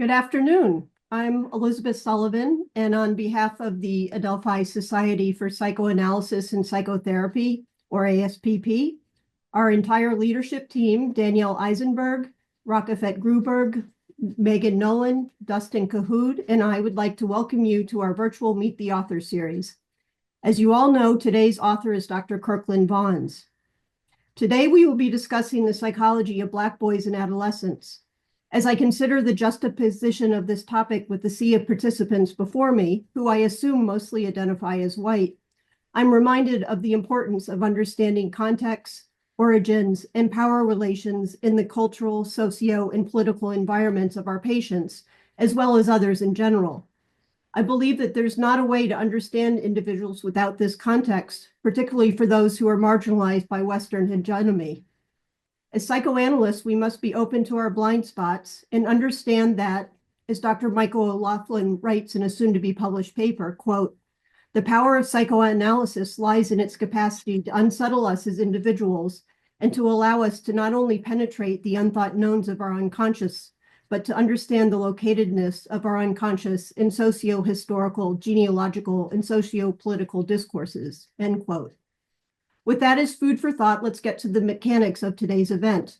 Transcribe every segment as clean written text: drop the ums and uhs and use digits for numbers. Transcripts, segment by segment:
Good afternoon. I'm Elizabeth Sullivan, and on behalf of the Adelphi Society for Psychoanalysis and Psychotherapy, or ASPP, our entire leadership team, Danielle Eisenberg, Rakefet Gruberg, Megan Nolan, Dustin Cahood, and I would like to welcome you to our virtual Meet the Author series. As you all know, today's author is Dr. Kirkland Vaughans. Today, we will be discussing the psychology of Black boys and adolescents. As I consider the juxtaposition of this topic with the sea of participants before me, who I assume mostly identify as white, I'm reminded of the importance of understanding context, origins, and power relations in the cultural, socio, and political environments of our patients, as well as others in general. I believe that there's not a way to understand individuals without this context, particularly for those who are marginalized by Western hegemony. As psychoanalysts, we must be open to our blind spots and understand that, as Dr. Michael O'Loughlin writes in a soon-to-be published paper, quote, "The power of psychoanalysis lies in its capacity to unsettle us as individuals and to allow us to not only penetrate the unthought knowns of our unconscious, but to understand the locatedness of our unconscious in socio-historical, genealogical, and socio-political discourses," end quote. With that as food for thought, let's get to the mechanics of today's event.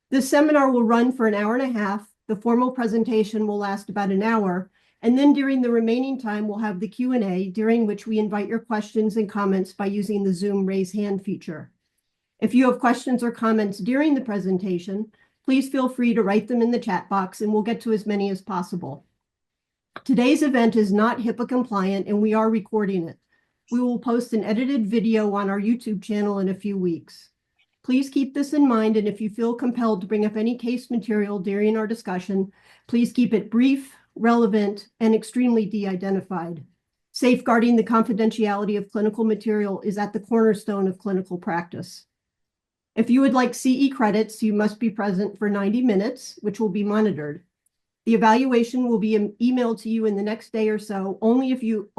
This seminar will run for an hour and a half. The formal presentation will last about an hour. And then during the remaining time, we'll have the Q&A, during which we invite your questions and comments by using the Zoom raise hand feature. If you have questions or comments during the presentation, please feel free to write them in the chat box and we'll get to as many as possible. Today's event is not HIPAA compliant and we are recording it. We will post an edited video on our YouTube channel in a few weeks. Please keep this in mind, and if you feel compelled to bring up any case material during our discussion, please keep it brief, relevant, and extremely de-identified. Safeguarding the confidentiality of clinical material is at the cornerstone of clinical practice. If you would like CE credits, you must be present for 90 minutes, which will be monitored. The evaluation will be emailed to you in the next day or so, only if you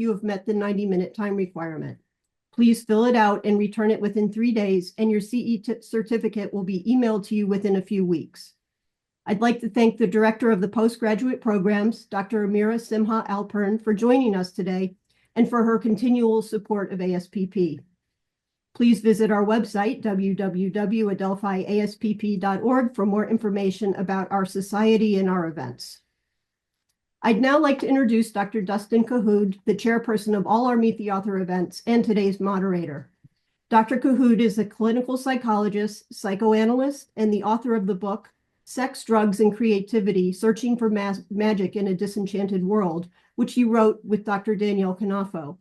have met the 90-minute time requirement. Please fill it out and return it within 3 days, and your CE certificate will be emailed to you within a few weeks. I'd like to thank the Director of the Postgraduate Programs, Dr. Amira Simha Alpern, for joining us today and for her continual support of ASPP. Please visit our website, www.adelphiaspp.org, for more information about our society and our events. I'd now like to introduce Dr. Dustin Cahood, the chairperson of all our Meet the Author events and today's moderator. Dr. Cahood is a clinical psychologist, psychoanalyst, and the author of the book, Sex, Drugs, and Creativity, Searching for Magic in a Disenchanted World, which he wrote with Dr. Danielle Canafo.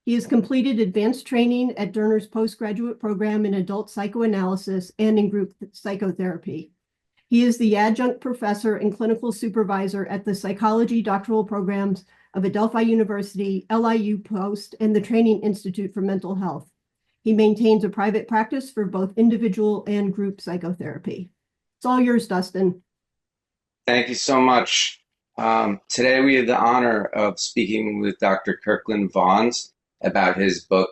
He has completed advanced training at Derner's postgraduate program in adult psychoanalysis and in group psychotherapy. He is the adjunct professor and clinical supervisor at the psychology doctoral programs of Adelphi University, LIU Post, and the Training Institute for Mental Health. He maintains a private practice for both individual and group psychotherapy. It's all yours, Dustin. Thank you so much. Today we have the honor of speaking with Dr. Kirkland Vaughans about his book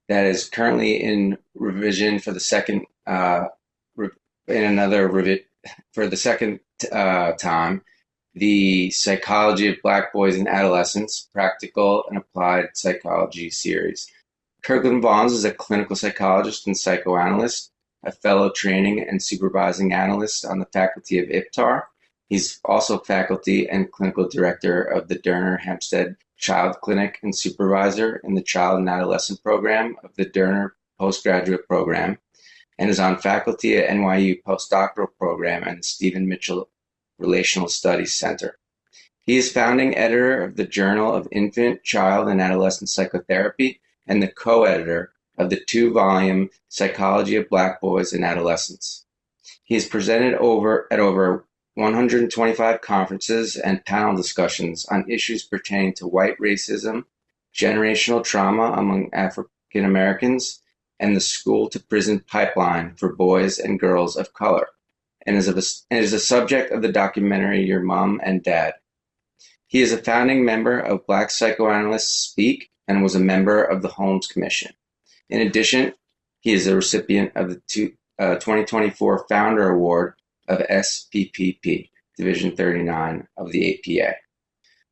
that is currently in revision for the second time, the Psychology of Black Boys and Adolescents, Practical and Applied Psychology series. Kirkland Vaughans is a clinical psychologist and psychoanalyst, a fellow training and supervising analyst on the faculty of IPTAR. He's also faculty and clinical director of the Derner Hempstead Child Clinic and supervisor in the Child and Adolescent program of the Derner Postgraduate Program, and is on faculty at NYU Postdoctoral Program and the Stephen Mitchell Relational Studies Center. He is founding editor of the Journal of Infant, Child, and Adolescent Psychotherapy and the co-editor of the 2-volume Psychology of Black Boys and Adolescents. He has presented at over 125 conferences and panel discussions on issues pertaining to white racism, generational trauma among African Americans, and the school-to-prison pipeline for boys and girls of color, and is a subject of the documentary Your Mom and Dad. He is a founding member of Black Psychoanalysts Speak and was a member of the Holmes Commission. In addition, he is a recipient of the 2024 Founder Award of SPPP. Division 39 of the APA.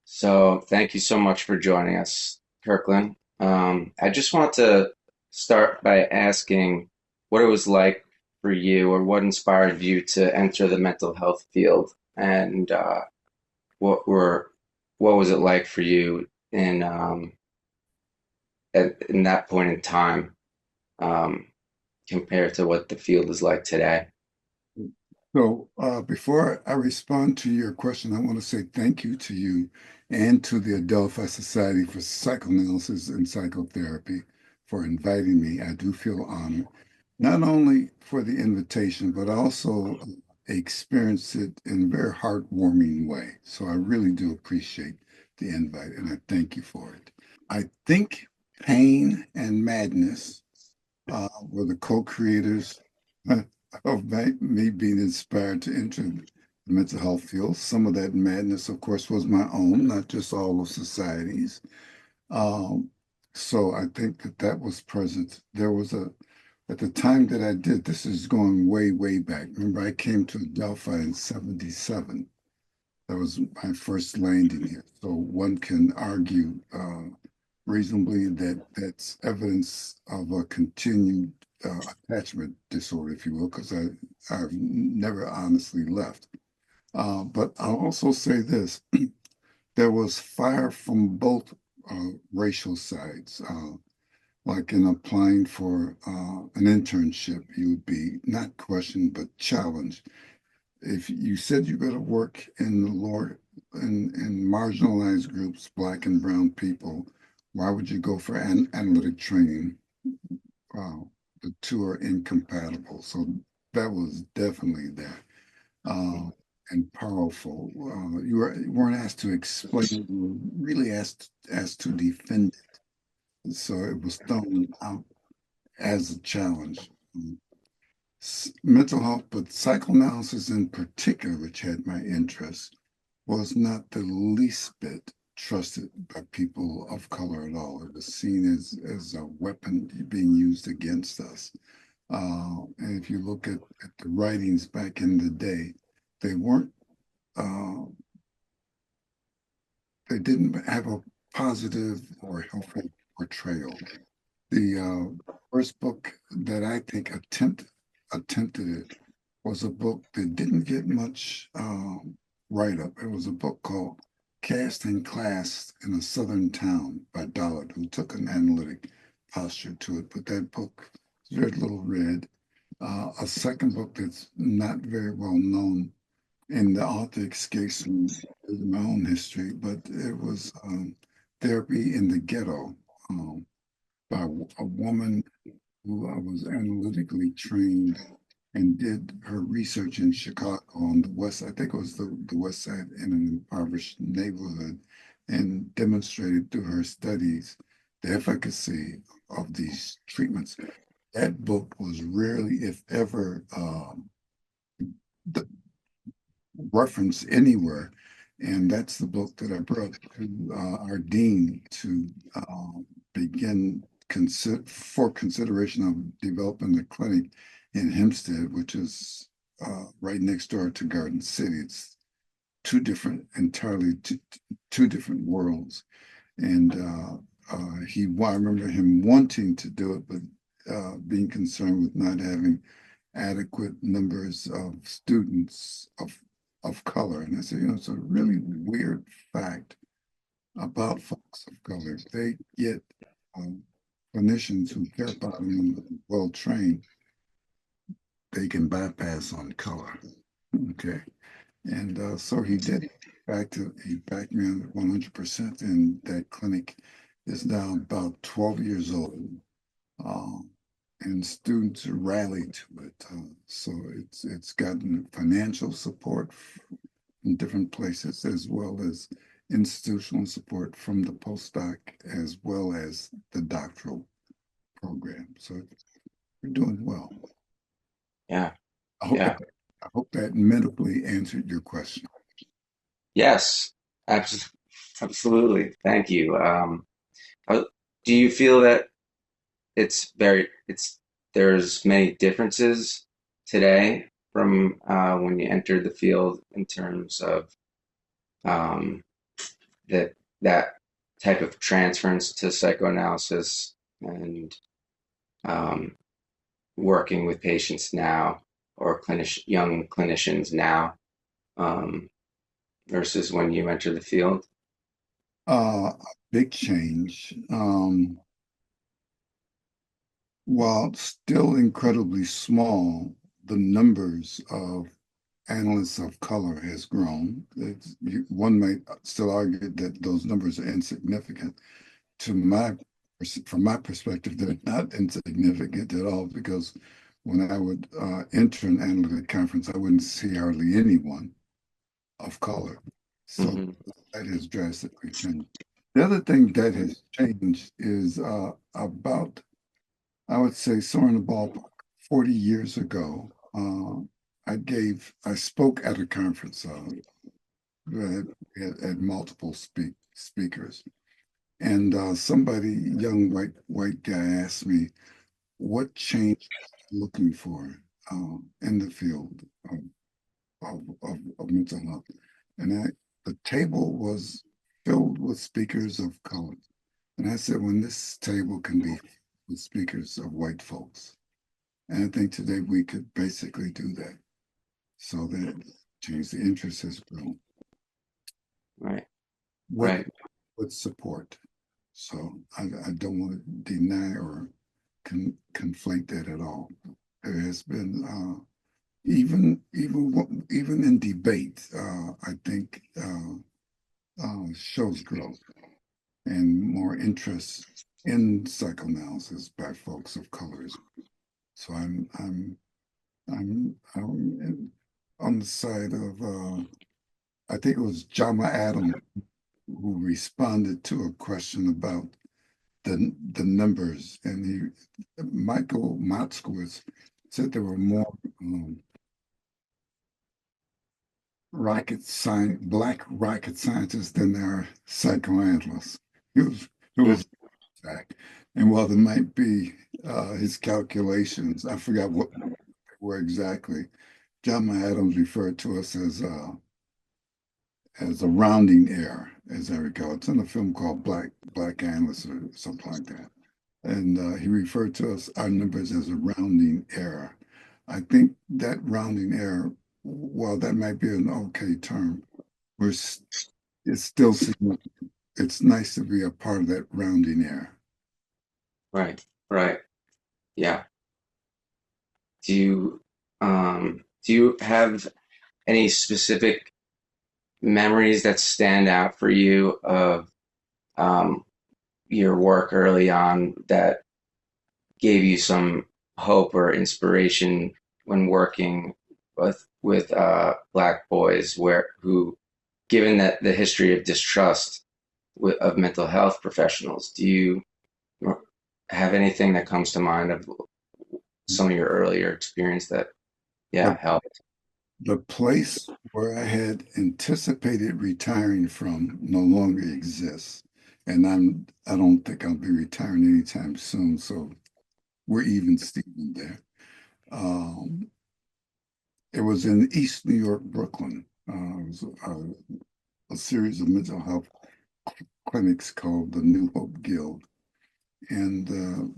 So thank you so much for joining us, Kirkland. I just want to start by asking what it was like for you, or what inspired you to enter the mental health field, and what were what was it like for you in that point in time, um, compared to what the field is like today. So, before I respond to your question, I want to say thank you to you and to the Adelphi Society for Psychoanalysis and Psychotherapy for inviting me. I do feel honored, not only for the invitation, but also experienced it in a very heartwarming way. So I really do appreciate the invite, and I thank you for it. I think Pain and Madness were the co-creators of me being inspired to enter the mental health field. Some of that madness, of course, was my own, not just all of society's. Um, so I think that that was present. There was at the time that I did, this is going way, way back. Remember, I came to Adelphi in 77. That was my first landing here. So one can argue reasonably that that's evidence of a continued attachment disorder, if you will, because I've never honestly left. But I'll also say this: there was fire from both racial sides. Like in applying for an internship, you would be not questioned but challenged. If you said you're going to work in the lower in marginalized groups, Black and brown people, why would you go for analytic training? Wow, the two are incompatible. So that was definitely there, uh, and powerful. You weren't asked to explain; you were really asked to defend it. So it was thrown out as a challenge. Mental health, but psychoanalysis in particular, which had my interest, was not the least bit trusted by people of color at all. It was seen as a weapon being used against us. And if you look at the writings back in the day, they weren't, uh, they didn't have a positive or helpful portrayal. The first book that I think attempted it was a book that didn't get much write up. It was a book called Caste and Class in a Southern Town by Dollard, who took an analytic posture to it. But that book is very little read. A second book that's not very well known, and the author escapes from my own history, but it was Therapy in the Ghetto, by a woman who was analytically trained and did her research in Chicago on the west, I think it was the west side in an impoverished neighborhood, and demonstrated through her studies the efficacy of these treatments. That book was rarely, if ever, the referenced anywhere. And that's the book that I brought to our dean to begin for consideration of developing a clinic in Hempstead, which is right next door to Garden City. It's entirely two different worlds. And I remember him wanting to do it, but being concerned with not having adequate numbers of students of color. And I said, it's a really weird fact about folks of color. They get um, clinicians who care about them and well trained, they can bypass on color. Okay. And so he did. He backed me on 100%. And that clinic is now about 12 years old. Um, and students rally to it. So it's gotten financial support from different places, as well as institutional support from the postdoc, as well as the doctoral program. So we're doing well. Yeah, I hope yeah, that I hope that medically answered your question. yes, absolutely. Thank you. Uh, do you feel that it's there's many differences today from when you entered the field in terms of um, that type of transference to psychoanalysis and um, working with patients now or young clinicians now um, versus when you entered the field? A big change. While still incredibly small, the numbers of analysts of color has grown. One might still argue that those numbers are insignificant. From my perspective, they're not insignificant at all because when I would enter an analytic conference, I wouldn't see hardly anyone of color. So Mm-hmm. that has drastically changed. The other thing that has changed is about, I would say, somewhere in the ballpark, 40 years ago, I spoke at a conference at multiple speakers. And somebody, young white guy, asked me, "What change are you looking for in the field of mental health?" And the table was filled with speakers of color. And I said, "When this table can be with speakers of white folks." And I think today we could basically do that. So that change, the interest has grown. Right, What right. with support. So I don't want to deny or conflate that at all. There has been even in debate, I think shows growth and more interest in psychoanalysis by folks of colors. So I'm on the side of I think it was Jama Adam who responded to a question about the numbers, and Michael Motzkowitz said there were more black rocket scientists than there are psychoanalysts. It was fact, and while there might be his calculations, I forgot what they were exactly. John Adams referred to us as a rounding error, as I recall. It's in a film called Black Analyst or something like that. And he referred to our numbers as a rounding error. I think that rounding error, while that might be an okay term, it's still significant. It's nice to be a part of that rounding error. Right, right. Yeah. Do you have any specific memories that stand out for you of um, your work early on that gave you some hope or inspiration when working with Black boys, given that the history of distrust of mental health professionals, do you have anything that comes to mind of some of your earlier experience that, The, yeah, helped? the place where I had anticipated retiring from no longer exists. And I don't think I'll be retiring anytime soon. So we're even Steven there. Um, it was in East New York, Brooklyn. It was a series of mental health clinics called the New Hope Guild. And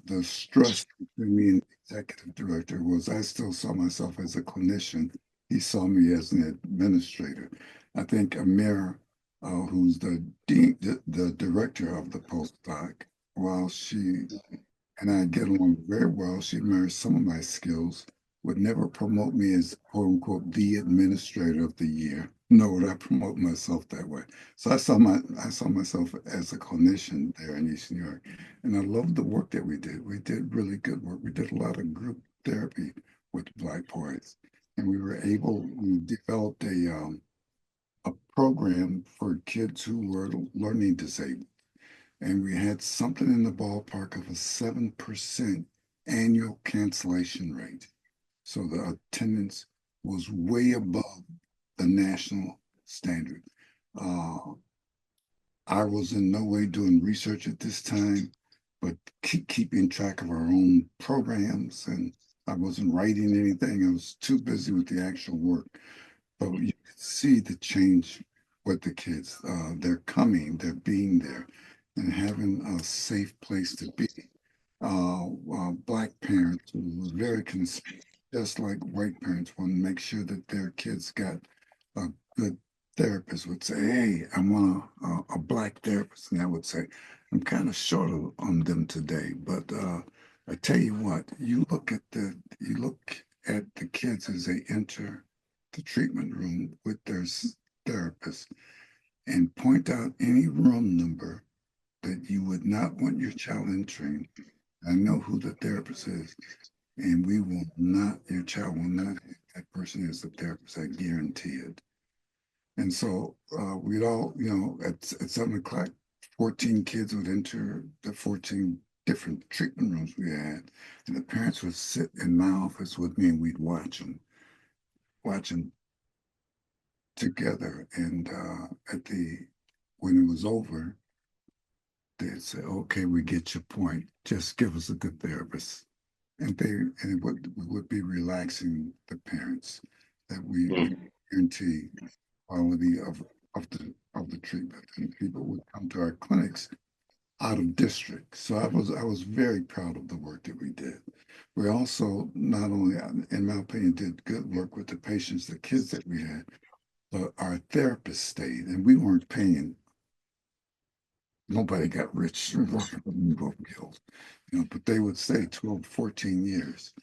the stress between me and the executive director was I still saw myself as a clinician. He saw me as an administrator. I think Amir, who's the dean, the director of the postdoc, while she and I get along very well. She admires some of my skills, would never promote me as quote unquote the administrator of the year, nor would I promote myself that way. So I saw myself as a clinician there in East New York. And I loved the work that we did. We did really good work. We did a lot of group therapy with Black boys. And we developed a program for kids who were learning disabled, and we had something in the ballpark of a 7% annual cancellation rate. So the attendance was way above the national standard. Uh, I was in no way doing research at this time, but keeping track of our own programs and I wasn't writing anything. I was too busy with the actual work. But you could see the change with the kids. They're coming, they're being there, and having a safe place to be. Black parents who was very concerned, just like white parents, want to make sure that their kids got a good therapist. Would say, "Hey, I want a black therapist," and I would say, "I'm kind of short on them today." But I tell you what, you look at the kids as they enter the treatment room with their therapist, and point out any room number that you would not want your child entering. I know who the therapist is, and we will not, your child will not have that person as the therapist. I guarantee it. And so we'd all, at 7 o'clock, 14 kids would enter the 14 different treatment rooms we had, and the parents would sit in my office with me, and we'd watch them together. And when it was over, they'd say, "Okay, we get your point. Just give us a good therapist." And it would be relaxing the parents that we guarantee quality of the treatment, and people would come to our clinics out of district. So I was very proud of the work that we did. We also not only, in my opinion, did good work with the patients, the kids that we had, but our therapists stayed, and we weren't paying. Nobody got rich working for Negro Guild, but they would stay 12, 14 years.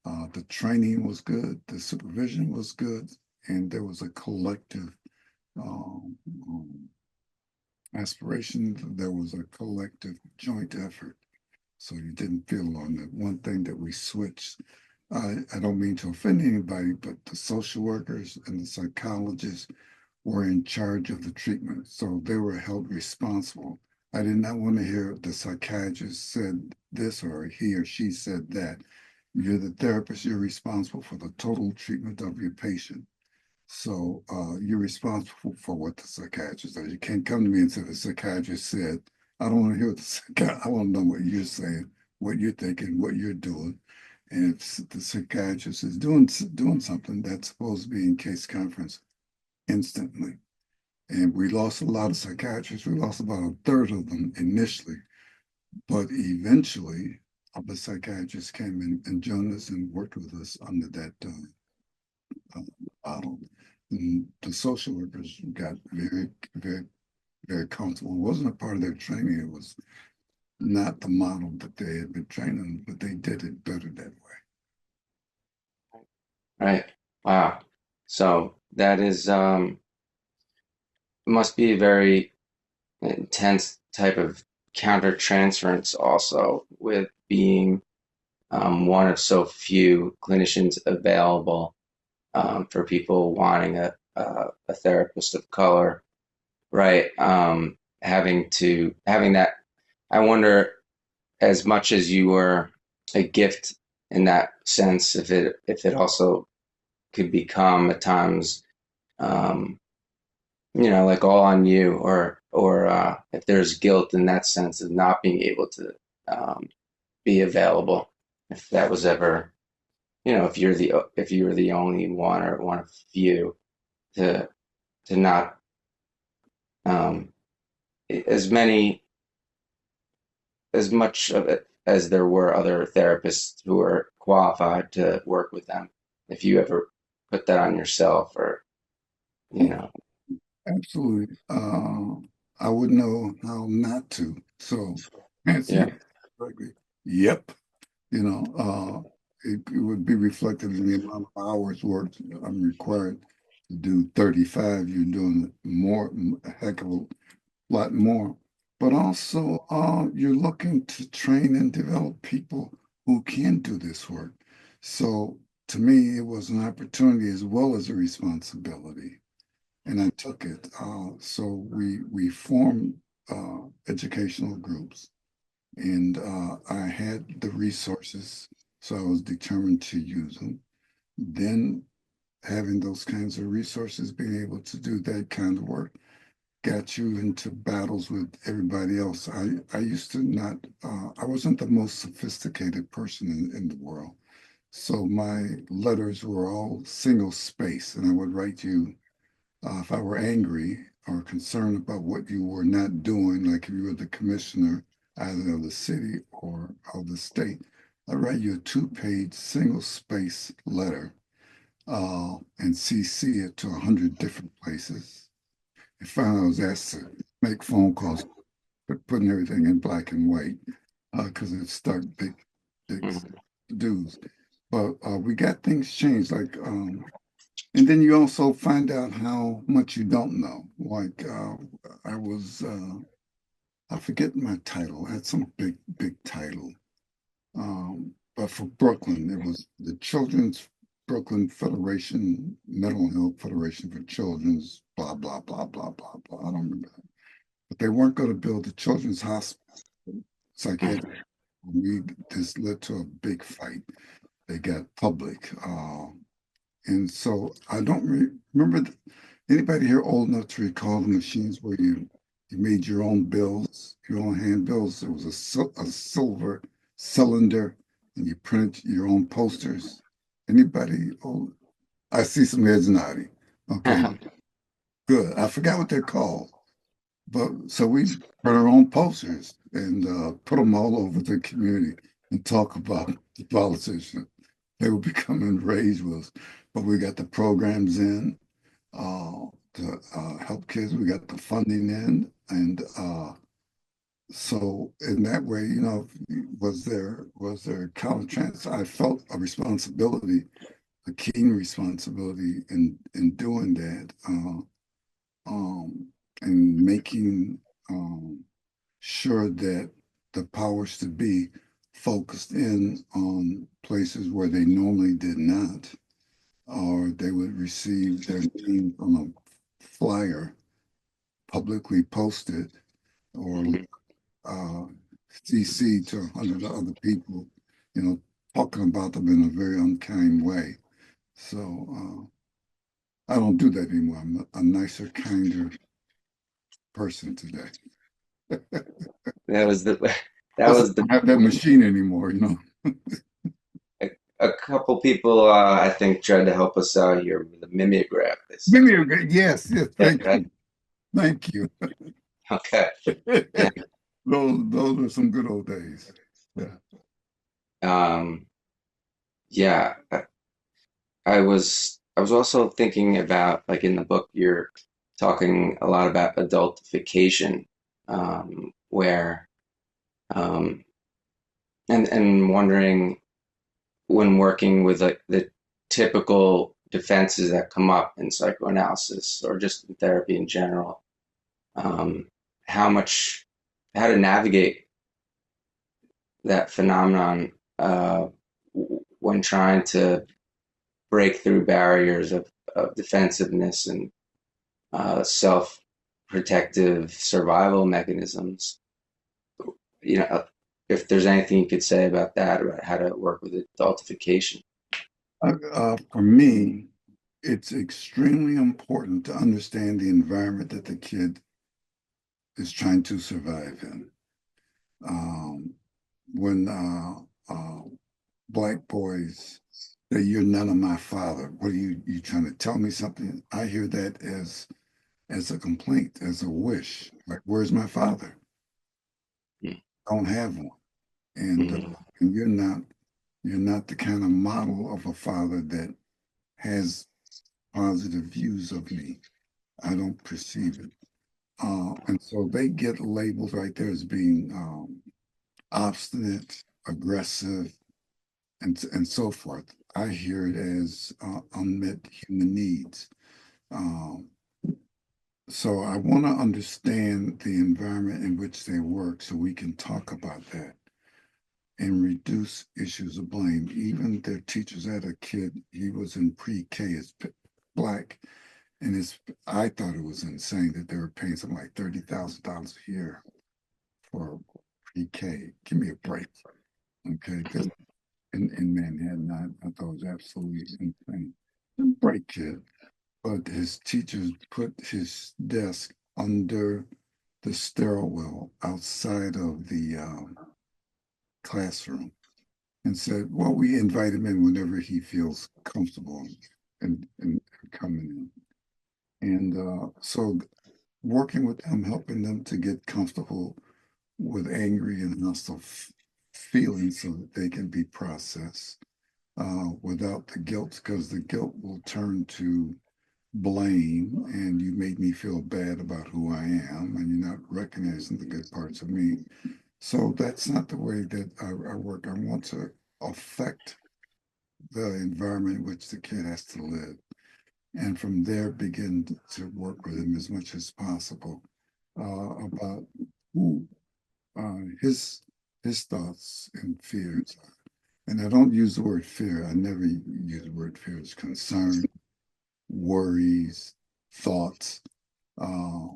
The training was good, the supervision was good, and there was a collective um, um, aspiration. There was a collective joint effort. So you didn't feel alone. That one thing that we switched, I don't mean to offend anybody, but the social workers and the psychologists were in charge of the treatment. So they were held responsible. I did not want to hear the psychiatrist said this or he or she said that. You're the therapist, you're responsible for the total treatment of your patient. So you're responsible for what the psychiatrist does. You can't come to me and say the psychiatrist said, I don't want to hear what the psychiatrist, I want to know what you're saying, what you're thinking, what you're doing. And if the psychiatrist is doing something, that's supposed to be in case conference instantly. And we lost a lot of psychiatrists. We lost about a third of them initially, but eventually the psychiatrists came in and joined us and worked with us under that model. And the social workers got very, very, very comfortable. It wasn't a part of their training. It was not the model that they had been trained on, but they did it better that way. Right. Wow. So that is must be a very intense type of countertransference also with being one of so few clinicians available for people wanting a therapist of color, right? Having that, I wonder, as much as you were a gift in that sense, if it also could become at times, um, like all on you, or if there's guilt in that sense of not being able to be available, if that was ever, if you were the only one or one of few to not um, as many as much of it as there were other therapists who were qualified to work with them. If you ever put that on yourself, or you know, Absolutely. I would know how not to. So answer yeah, you correctly. Yep. It would be reflected in the amount of hours worked. I'm required to do 35. You're doing more, a heck of a lot more. But also, you're looking to train and develop people who can do this work. So to me, it was an opportunity as well as a responsibility, and I took it. So we formed educational groups, and I had the resources, so I was determined to use them. Then having those kinds of resources, being able to do that kind of work, got you into battles with everybody else. I used to not, I wasn't the most sophisticated person in the world. So my letters were all single space, and I would write you if I were angry or concerned about what you were not doing, like if you were the commissioner either of the city or of the state, I'd write you a 2-page single space letter and CC it to 100 different places. And finally, I was asked to make phone calls, putting everything in black and white because it started big Mhm. dues. But we got things changed, like, and then you also find out how much you don't know. Like I was, I forget my title. I had some big title. But for Brooklyn, it was the Children's Brooklyn Federation, Mental Health Federation for Children's, blah, blah, blah, blah, blah, blah. I don't remember that. But they weren't going to build the children's hospital psychiatric. This led to a big fight. They got public. And so I don't remember anybody here old enough to recall the machines where you made your own bills, your own handbills. It was a silver cylinder, and you printed your own posters. Anybody old? I see some heads nodding. Okay, good. I forgot what they're called, but so we print our own posters and put them all over the community and talk about the politicians. They were becoming enraged with us, but we got the programs in to help kids. We got the funding in, and so in that way, you know, was there counterchance? I felt a responsibility, a keen responsibility in doing that, and making sure that the powers to be focused in on places where they normally did not, or they would receive their name from a flyer publicly posted or Mhm. uh, CC to 100 other people, you know, talking about them in a very unkind way. So I don't do that anymore. I'm a nicer, kinder person today. That was the that Plus, I was the don't have that machine anymore, you know. a couple people I think tried to help us out here with the mimeograph. They Give said, me a yes, yeah, thank you. Thank you. okay. Yeah. Those are some good old days. Yeah. Um, yeah. I was also thinking about like in the book you're talking a lot about adultification, where um, and wondering when working with like the typical defenses that come up in psychoanalysis or just in therapy in general, um, how much how to navigate that phenomenon when trying to break through barriers of defensiveness and self-protective survival mechanisms. You know, if there's anything you could say about that, about how to work with adultification. For me, it's extremely important to understand the environment that the kid is trying to survive in. Um, when Black boys say, "You're none of my father," what are you trying to tell me something? I hear that as a complaint, as a wish. Like, where's my father? I don't have one, Mm-hmm. and you're not the kind of model of a father that has positive views of me. I don't perceive it. And so they get labeled right there as being obstinate, aggressive, and so forth. I hear it as unmet human needs. Um, so I want to understand the environment in which they work so we can talk about that and reduce issues of blame. Even their teachers had a kid, he was in pre-K, is Black, and I thought it was insane that they were paying something like $30,000 a year for pre-K. Give me a break. Okay. Because in Manhattan, I thought it was absolutely insane. A bright kid. But his teachers put his desk under the stairwell outside of the classroom. and said, well, we invite him in whenever he feels comfortable and coming in. And so working with them, helping them to get comfortable with angry and hostile feelings so that they can be processed without the guilt, because the guilt will turn to blame, and you made me feel bad about who I am, and you're not recognizing the good parts of me. So that's not the way that I work. I want to affect the environment in which the kid has to live, and from there begin to work with him as much as possible about who his thoughts and fears are. And I don't use the word fear. I never use the word fear. It's concern, worries, thoughts. Uh,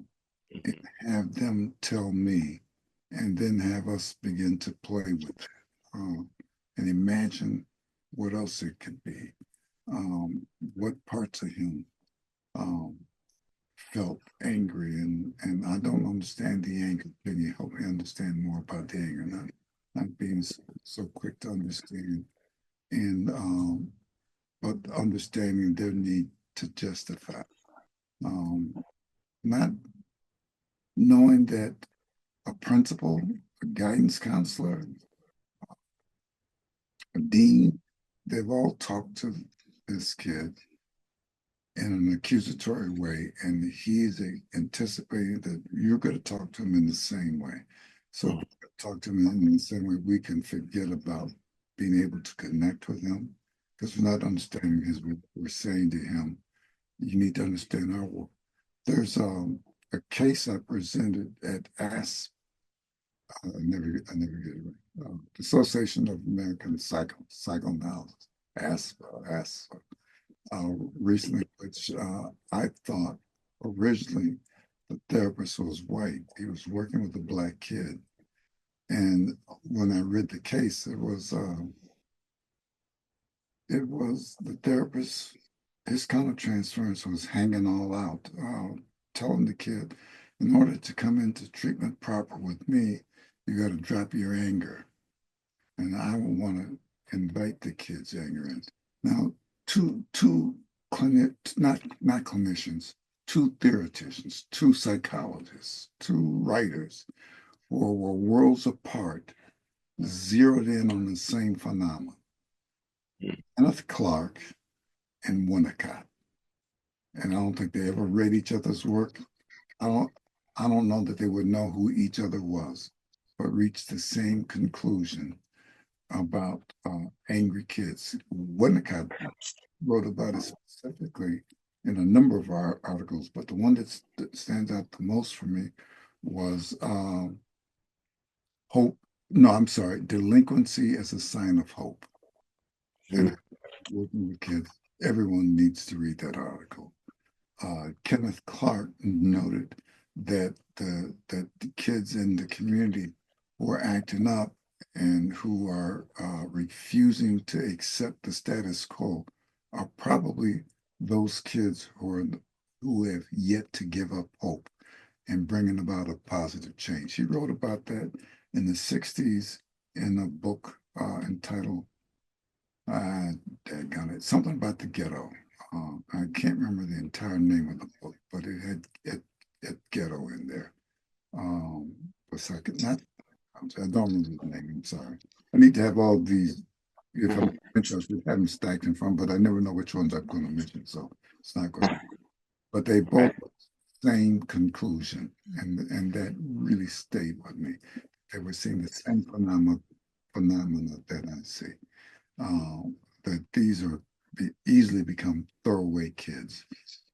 and have them tell me, and then have us begin to play with it and imagine what else it could be. What parts of him um, felt angry, and I don't understand the anger. Can you help me understand more about the anger? Not being so quick to understand, and but understanding their need to justify. Um, Not knowing that a principal, a guidance counselor, a dean, they've all talked to this kid in an accusatory way, and he's anticipating that you're going to talk to him in the same way. So if we talk to him in the same way, we can forget about being able to connect with him, because we're not understanding his what we're saying to him. You need to understand our work. There's a case I presented at ASP. I never get it right. Association of American Psychoanalysts, ASP, recently, which I thought originally the therapist was white. He was working with a black kid. And when I read the case, it was the therapist, his kind of transference was hanging all out, telling the kid, in order to come into treatment proper with me, you got to drop your anger. And I would want to invite the kids' anger in. Now, two not clinicians, two theoreticians, two psychologists, two writers who were worlds apart, zeroed in on the same phenomenon. Kenneth Clark and Winnicott. And I don't think they ever read each other's work. I don't I don't know that they would know who each other was, but reached the same conclusion about angry kids. Winnicott wrote about it specifically in a number of our articles, but the one that stands out the most for me was hope. No, I'm sorry, delinquency as a sign of hope. And working with kids, everyone needs to read that article. Kenneth Clark noted that the kids in the community who are acting up and who are refusing to accept the status quo are probably those kids who have yet to give up hope and bringing about a positive change. He wrote about that in the 60s in a book entitled something about the ghetto. I can't remember the entire name of the book, but it had ghetto in there. For a second, I don't remember the name. I'm sorry. I need to have all these. If I'm interested, have them stacked in front, but I never know which ones I'm going to mention, so it's not going to. But they both same conclusion, and that really stayed with me. They were seeing the same phenomena that I see. That these are easily become throwaway kids,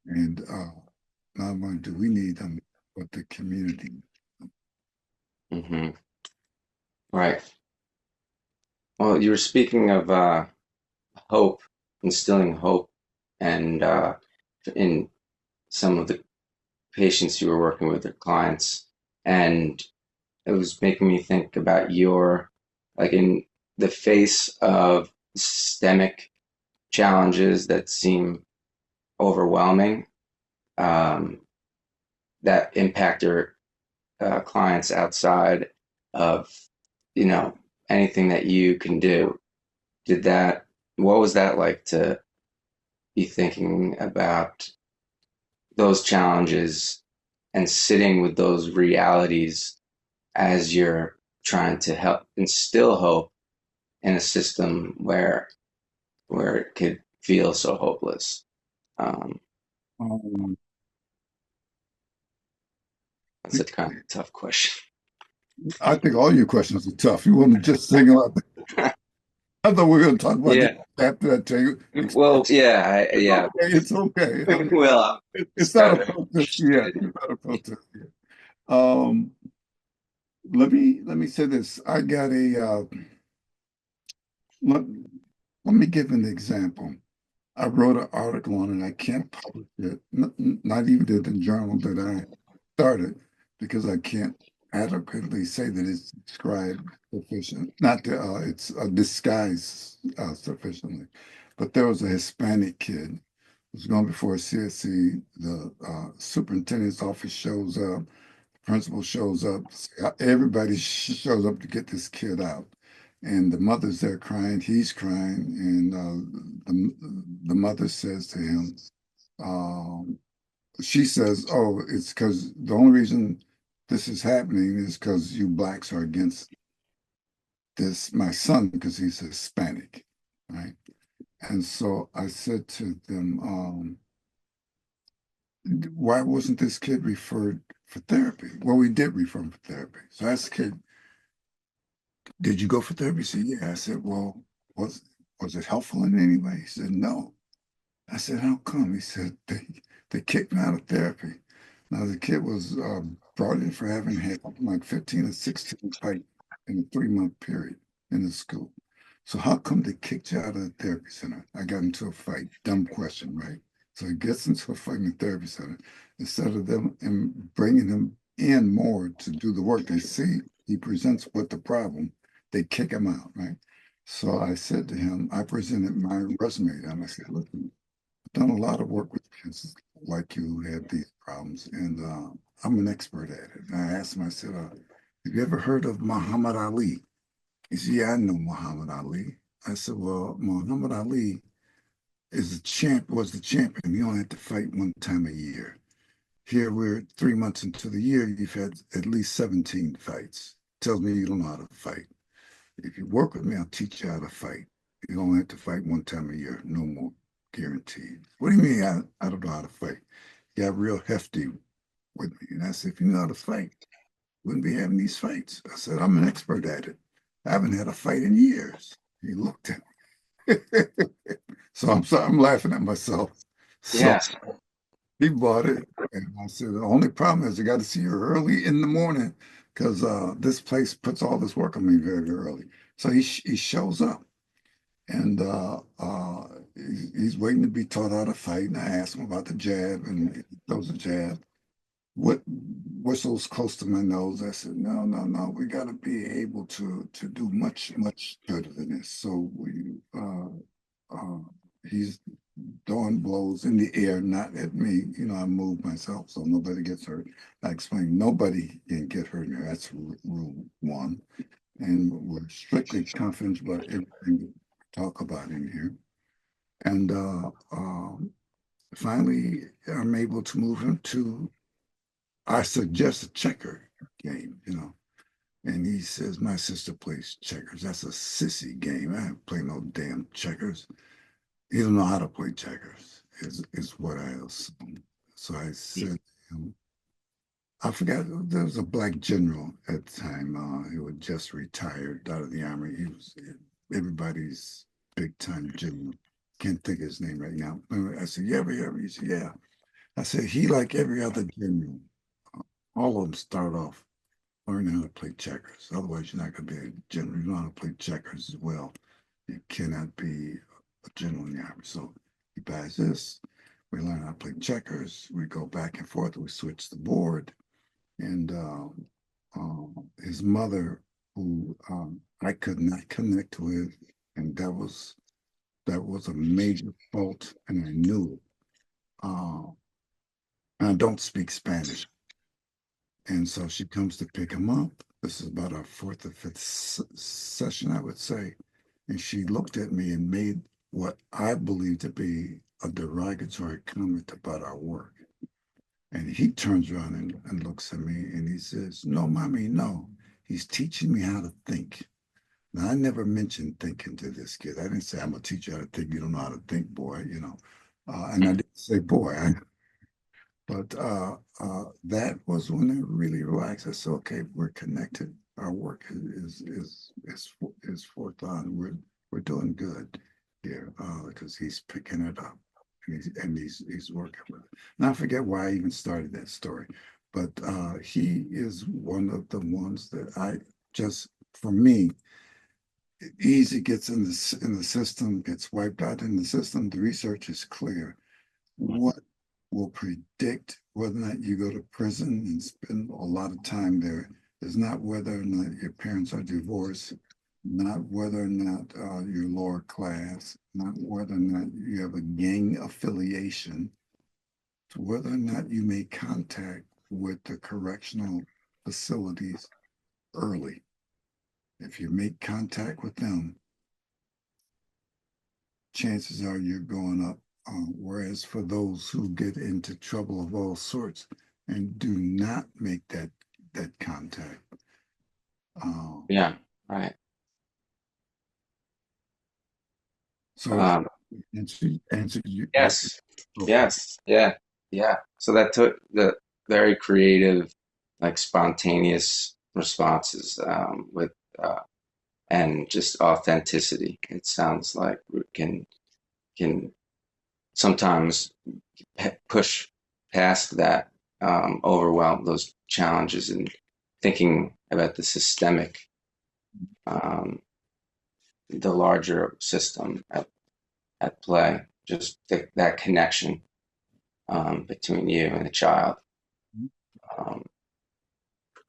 and not only do we need them, but the community. Mm-hmm. Right. Well, you were speaking of hope, instilling hope, and in some of the patients you were working with or clients, and it was making me think about like in the face of systemic challenges that seem overwhelming, um, that impact your clients outside of, you know, anything that you can do. what was that like to be thinking about those challenges and sitting with those realities as you're trying to help instill hope in a system where it could feel so hopeless? Um, Um, that's a kind of tough question. I think all your questions are tough. You want to just single out. I thought we were going to talk about this Yeah. after I tell you. Well, yeah, yeah. It's okay. Well, It's not a protest yet. It's not a protest yet. Um, let me say this. I got a let, let me give an example. I wrote an article on it. I can't publish it, not even in the journal that I started, because I can't adequately say that it's described sufficient. Not that it's disguised sufficiently. But there was a Hispanic kid who was going before CSC. The superintendent's office shows up, the principal shows up, everybody shows up to get this kid out. And the mother's there crying, he's crying, and the mother says to him, um, she says, "Oh, it's because the only reason this is happening is because you blacks are against this, my son, because he's Hispanic, right?" And so I said to them, "Why wasn't this kid referred for therapy?" Well, we did refer him for therapy. So I asked the kid, "Did you go for therapy?" He said, "Yeah." I said, "Well, was it helpful in any way?" He said, "No." I said, "How come?" He said, they kicked me out of therapy. Now, the kid was brought in for having had like 15 or 16 fights in a 3-month period in the school. So how come they kicked you out of the therapy center? I got into a fight. Dumb question, right? So he gets into a fight in the therapy center. Instead of them and bringing him in more to do the work, they see he presents with the problem, they kick him out, right? So I said to him, I presented my resume to him. I said, "Look, done a lot of work with kids like you who have these problems, and I'm an expert at it." And I asked him, I said, "Have you ever heard of Muhammad Ali?" He said, "Yeah, I know Muhammad Ali." I said, "Well, Muhammad Ali was the champion. He only had to fight one time a year. Here we're 3 months into the year, you've had at least 17 fights. Tells me you don't know how to fight. If you work with me, I'll teach you how to fight. You only have to fight one time a year, no more, guaranteed." "What do you mean I don't know how to fight?" He got real hefty with me. And I said, "If you know how to fight, wouldn't be having these fights." I said, "I'm an expert at it. I haven't had a fight in years." He looked at me. So I'm sorry, I'm laughing at myself. So Yes. he bought it. And I said, "The only problem is I got to see you early in the morning because this place puts all this work on me very early." So he shows up. And he's waiting to be taught how to fight. And I asked him about the jab, and he throws a jab. What whistles close to my nose? I said, "No, no, no. We got to be able to do much, much better than this." So uh, he's throwing blows in the air, not at me. I move myself so nobody gets hurt. I explained nobody can get hurt here. That's rule one. And we're strictly confidential about everything we talk about in here. And finally, I'm able to move him to, I suggest a checker game. And he says, "My sister plays checkers. That's a sissy game. I don't play no damn checkers." He don't know how to play checkers, is what I assume. So I said to him, I forgot, there was a black general at the time. He had just retired out of the army. He was everybody's big time general. Can't think of his name right now. I said, "You ever hear?" He said, "Yeah." I said, "He, like every other general, uh, all of them start off learning how to play checkers. Otherwise, you're not going to be a general. You know how to play checkers as well. You cannot be a general in the army." So he buys this. We learn how to play checkers. We go back and forth. We switch the board. And his mother, who I could not connect with, and that was a major fault, and I knew it. I don't speak Spanish, and so she comes to pick him up. This is about our fourth or fifth session, I would say. and she looked at me and made what I believe to be a derogatory comment about our work. And he turns around and looks at me and he says, "No, mommy, no. He's teaching me how to think." Now, I never mentioned thinking to this kid. I didn't say, "I'm going to teach you how to think. You don't know how to think, boy," you know. And I didn't say, boy, but that was when it really relaxed. I said, okay, we're connected. Our work is forth on. We're doing good here because he's picking it up and he's working with it. And I forget why I even started that story, but he is one of the ones that I just, for me, easy gets in the system, gets wiped out in the system. The research is clear. What will predict whether or not you go to prison and spend a lot of time there is not whether or not your parents are divorced, not whether or not you're lower class, not whether or not you have a gang affiliation, it's whether or not you make contact with the correctional facilities early. If you make contact with them, chances are you're going up. Whereas for those who get into trouble of all sorts and do not make that contact, Yeah, right. so Um, answer you. yes, Okay. yes, yeah, yeah. So that took the very creative, like spontaneous responses with and just authenticity. It sounds like we can sometimes push past that, overwhelm those challenges, and thinking about the systemic, um, the larger system at play, just that connection between you and the child. Um,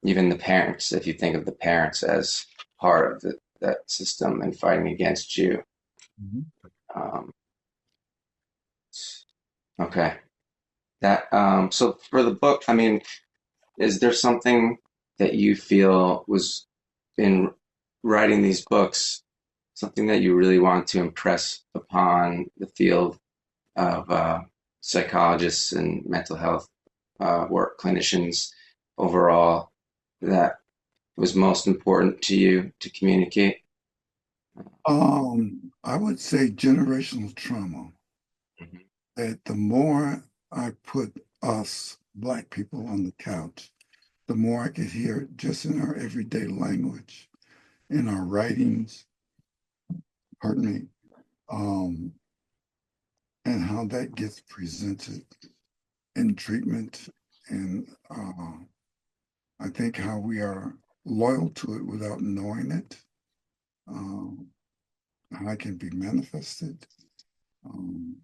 Even the parents, if you think of the parents as part of that system and fighting against you. Mhm. Um, okay. That so for the book, I mean, is there something that you feel was in writing these books, something that you really want to impress upon the field of psychologists and mental health work clinicians overall, that was most important to you to communicate? I would say generational trauma. Mhm. That the more I put us Black people on the couch, the more I could hear it just in our everyday language, in our writings, pardon me, um, and how that gets presented in treatment. And I think how we are loyal to it without knowing it, um, how it can be manifested, um,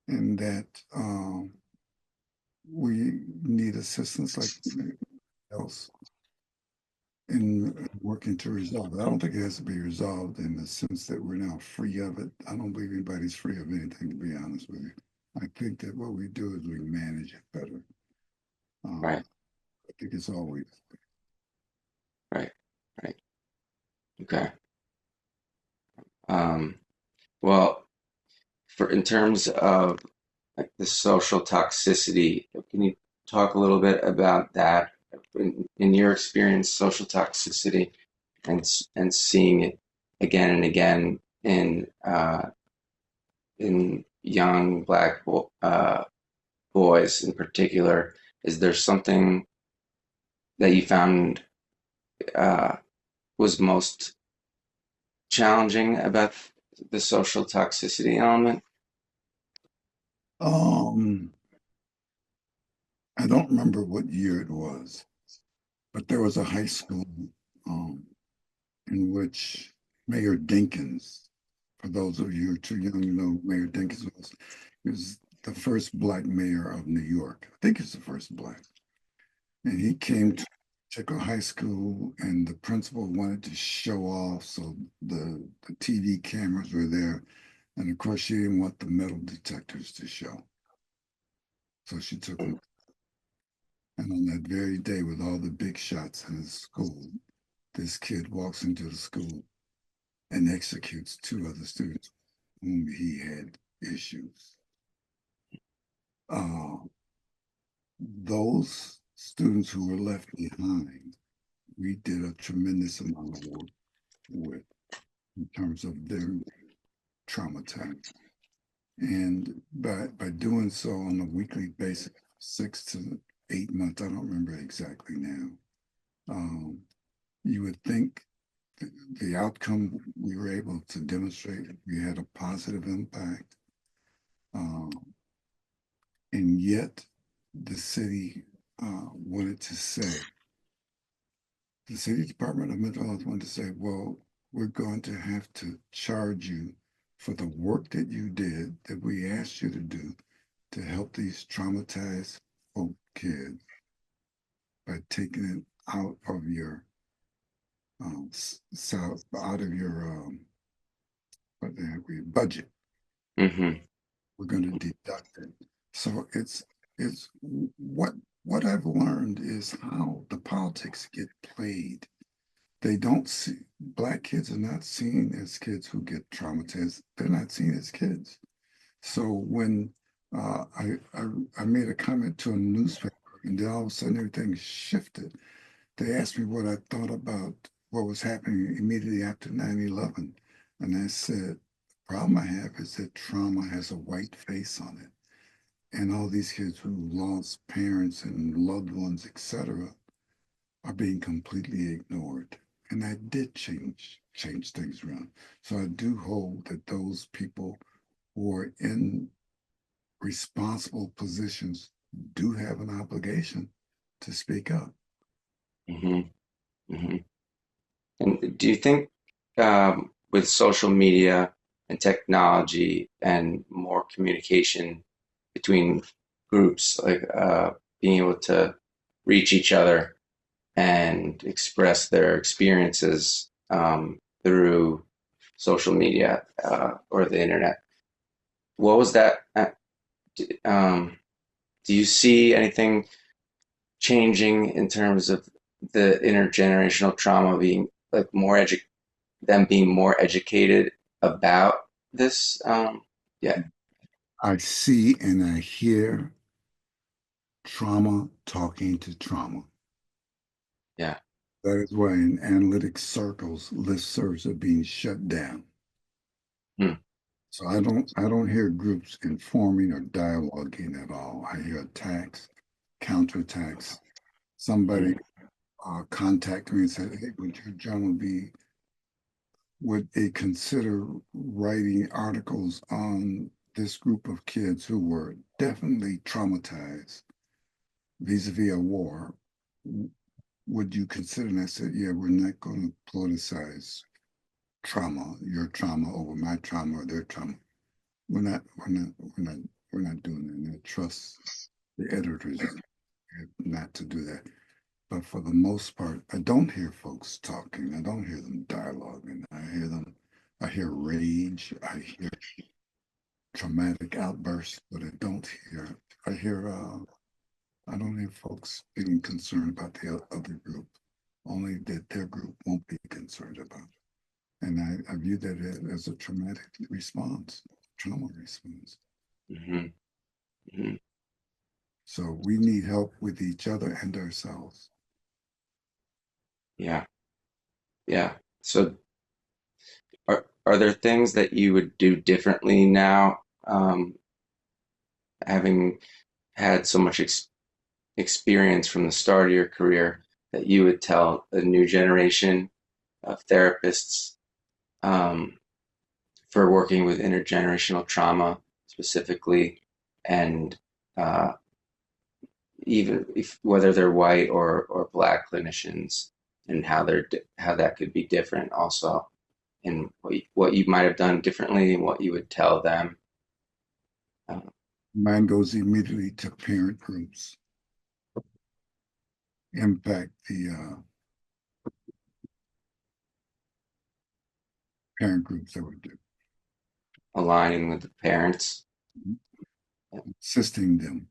and that we need assistance like anybody else in working to resolve it. I don't think it has to be resolved in the sense that we're now free of it. I don't believe anybody's free of anything, to be honest with you. I think that what we do is we manage it better. Right, I think it's always. right, right. Okay. Um, well, for in terms of like the social toxicity, can you talk a little bit about that in your experience, social toxicity, and seeing it again and again in young black boys in particular? Is there something that you found uh, was most challenging about the social toxicity element? Um, I don't remember what year it was, but there was a high school um, in which Mayor Dinkins, for those of you who are too young to know who Mayor Dinkins was, he was the first Black mayor of New York. I think he's the first Black. And he came to Chico High School, and the principal wanted to show off, so the TV cameras were there. And of course, she didn't want the metal detectors to show. So she took them. And on that very day, with all the big shots in his school, this kid walks into the school and executes two other students whom he had issues. Those students who were left behind, we did a tremendous amount of work with in terms of them traumatized. And by doing so on a weekly basis, 6 to 8 months, I don't remember exactly now, you would think the outcome we were able to demonstrate, we had a positive impact. And yet the city wanted to say, the city department of mental health wanted to say, well, we're going to have to charge you for the work that you did, that we asked you to do to help these traumatized folk kids by taking it out of your out of your budget. Mm-hmm. We're going to deduct it. So it's what I've learned is how the politics get played. They don't see Black kids are not seen as kids who get traumatized. They're not seen as kids. So when I made a comment to a newspaper, and then all of a sudden everything shifted. They asked me what I thought about what was happening immediately after 9/11. And I said, the problem I have is that trauma has a white face on it. And all these kids who lost parents and loved ones, etc., are being completely ignored. And that did change things around. So I do hold that those people who are in responsible positions do have an obligation to speak up. Mm-hmm. Mm-hmm. And do you think with social media and technology and more communication between groups, like being able to reach each other and express their experiences through social media or the internet, what was that? Do you see anything changing in terms of the intergenerational trauma being like them being more educated about this? Yeah. I see and I hear trauma talking to trauma. Yeah. That is why in analytic circles, listservs are being shut down. Hmm. So I don't hear groups informing or dialoguing at all. I hear attacks, counterattacks. Somebody contacted me and said, "Hey, would your journal would it consider writing articles on this group of kids who were definitely traumatized vis-a-vis a war? Would you consider?" And I said, "Yeah, we're not going to politicize trauma, your trauma over my trauma or their trauma. We're not doing that. And I trust the editors not to do that. But for the most part, I don't hear folks talking. I don't hear them dialoguing. I hear rage. I hear traumatic outbursts, but I don't hear folks being concerned about the other group, only that their group won't be concerned about it. And I view that as a traumatic response, trauma response. Mm-hmm. Mm-hmm. So we need help with each other and ourselves. Yeah. Yeah. So are there things that you would do differently now, having had so much experience from the start of your career, that you would tell a new generation of therapists um, for working with intergenerational trauma specifically, and uh, even if whether they're white or black clinicians, and how that could be different also, and what you might have done differently and what you would tell them. Uh, Mine goes immediately to parent groups, impact the parent groups that we do, Aligning with the parents. assisting them.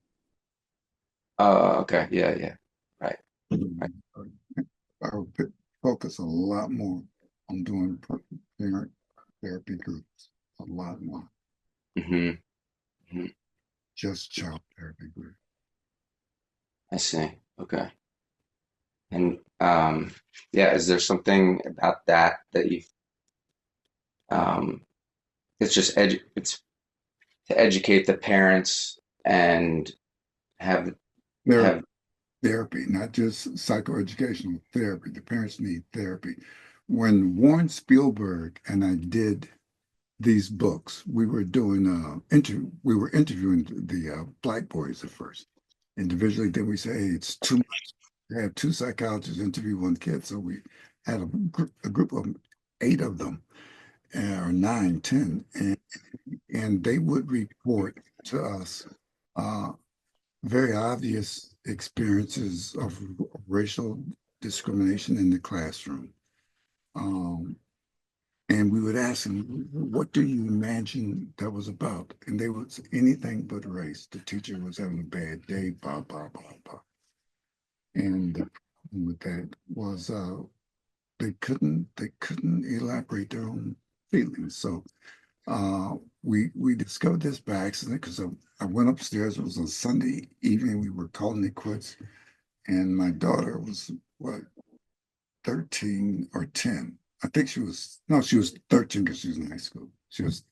Oh, okay. Yeah, yeah. Right. Right. I would focus a lot more on doing parent therapy groups, a lot more, Hmm. Hmm. just child therapy groups. I see. Okay. And yeah, is there something about that that you um, it's just it's to educate the parents and have There have therapy, not just psychoeducational therapy. The parents need therapy. When Warren Spielberg and I did these books, we were doing we were interviewing the black boys at first individually. Then we say, hey, it's too much. We had two psychologists interview one kid, so we had a group of 8 of them, or 9, 10, and they would report to us uh, very obvious experiences of racial discrimination in the classroom. Um, and we would ask them, what do you imagine that was about? And they would say anything but race. The teacher was having a bad day, blah, blah, blah, blah. And the problem with that was they couldn't elaborate their own feelings. So we discovered this by accident because I went upstairs. It was a Sunday evening. We were calling it quits. And my daughter was what, 13 or 10. I think she was, no, she was 13 because she was in high school. She was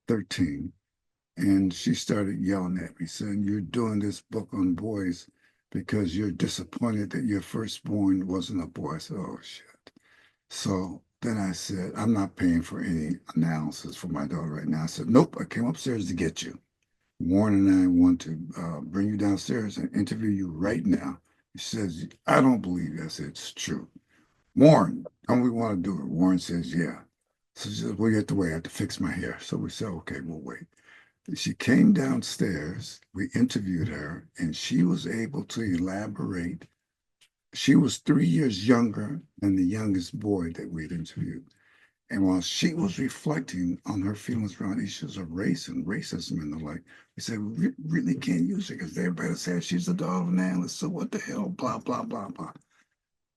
13. And she started yelling at me, saying, you're doing this book on boys because you're disappointed that your firstborn wasn't a boy. I said, oh, shit. So then I said, I'm not paying for any analysis for my daughter right now. I said, nope, I came upstairs to get you. Warren and I want to bring you downstairs and interview you right now. He says, I don't believe you. I said, it's true. Warren, don't we want to do it? Warren says, yeah. So she says, well, you have to wait. I have to fix my hair. So we said, okay, we'll wait. She came downstairs. We interviewed her, and she was able to elaborate. She was 3 years younger than the youngest boy that we'd interviewed. And while she was reflecting on her feelings around issues of race and racism and the like, we said, we really can't use her because everybody said she's the daughter of an analyst. So what the hell, blah, blah, blah, blah.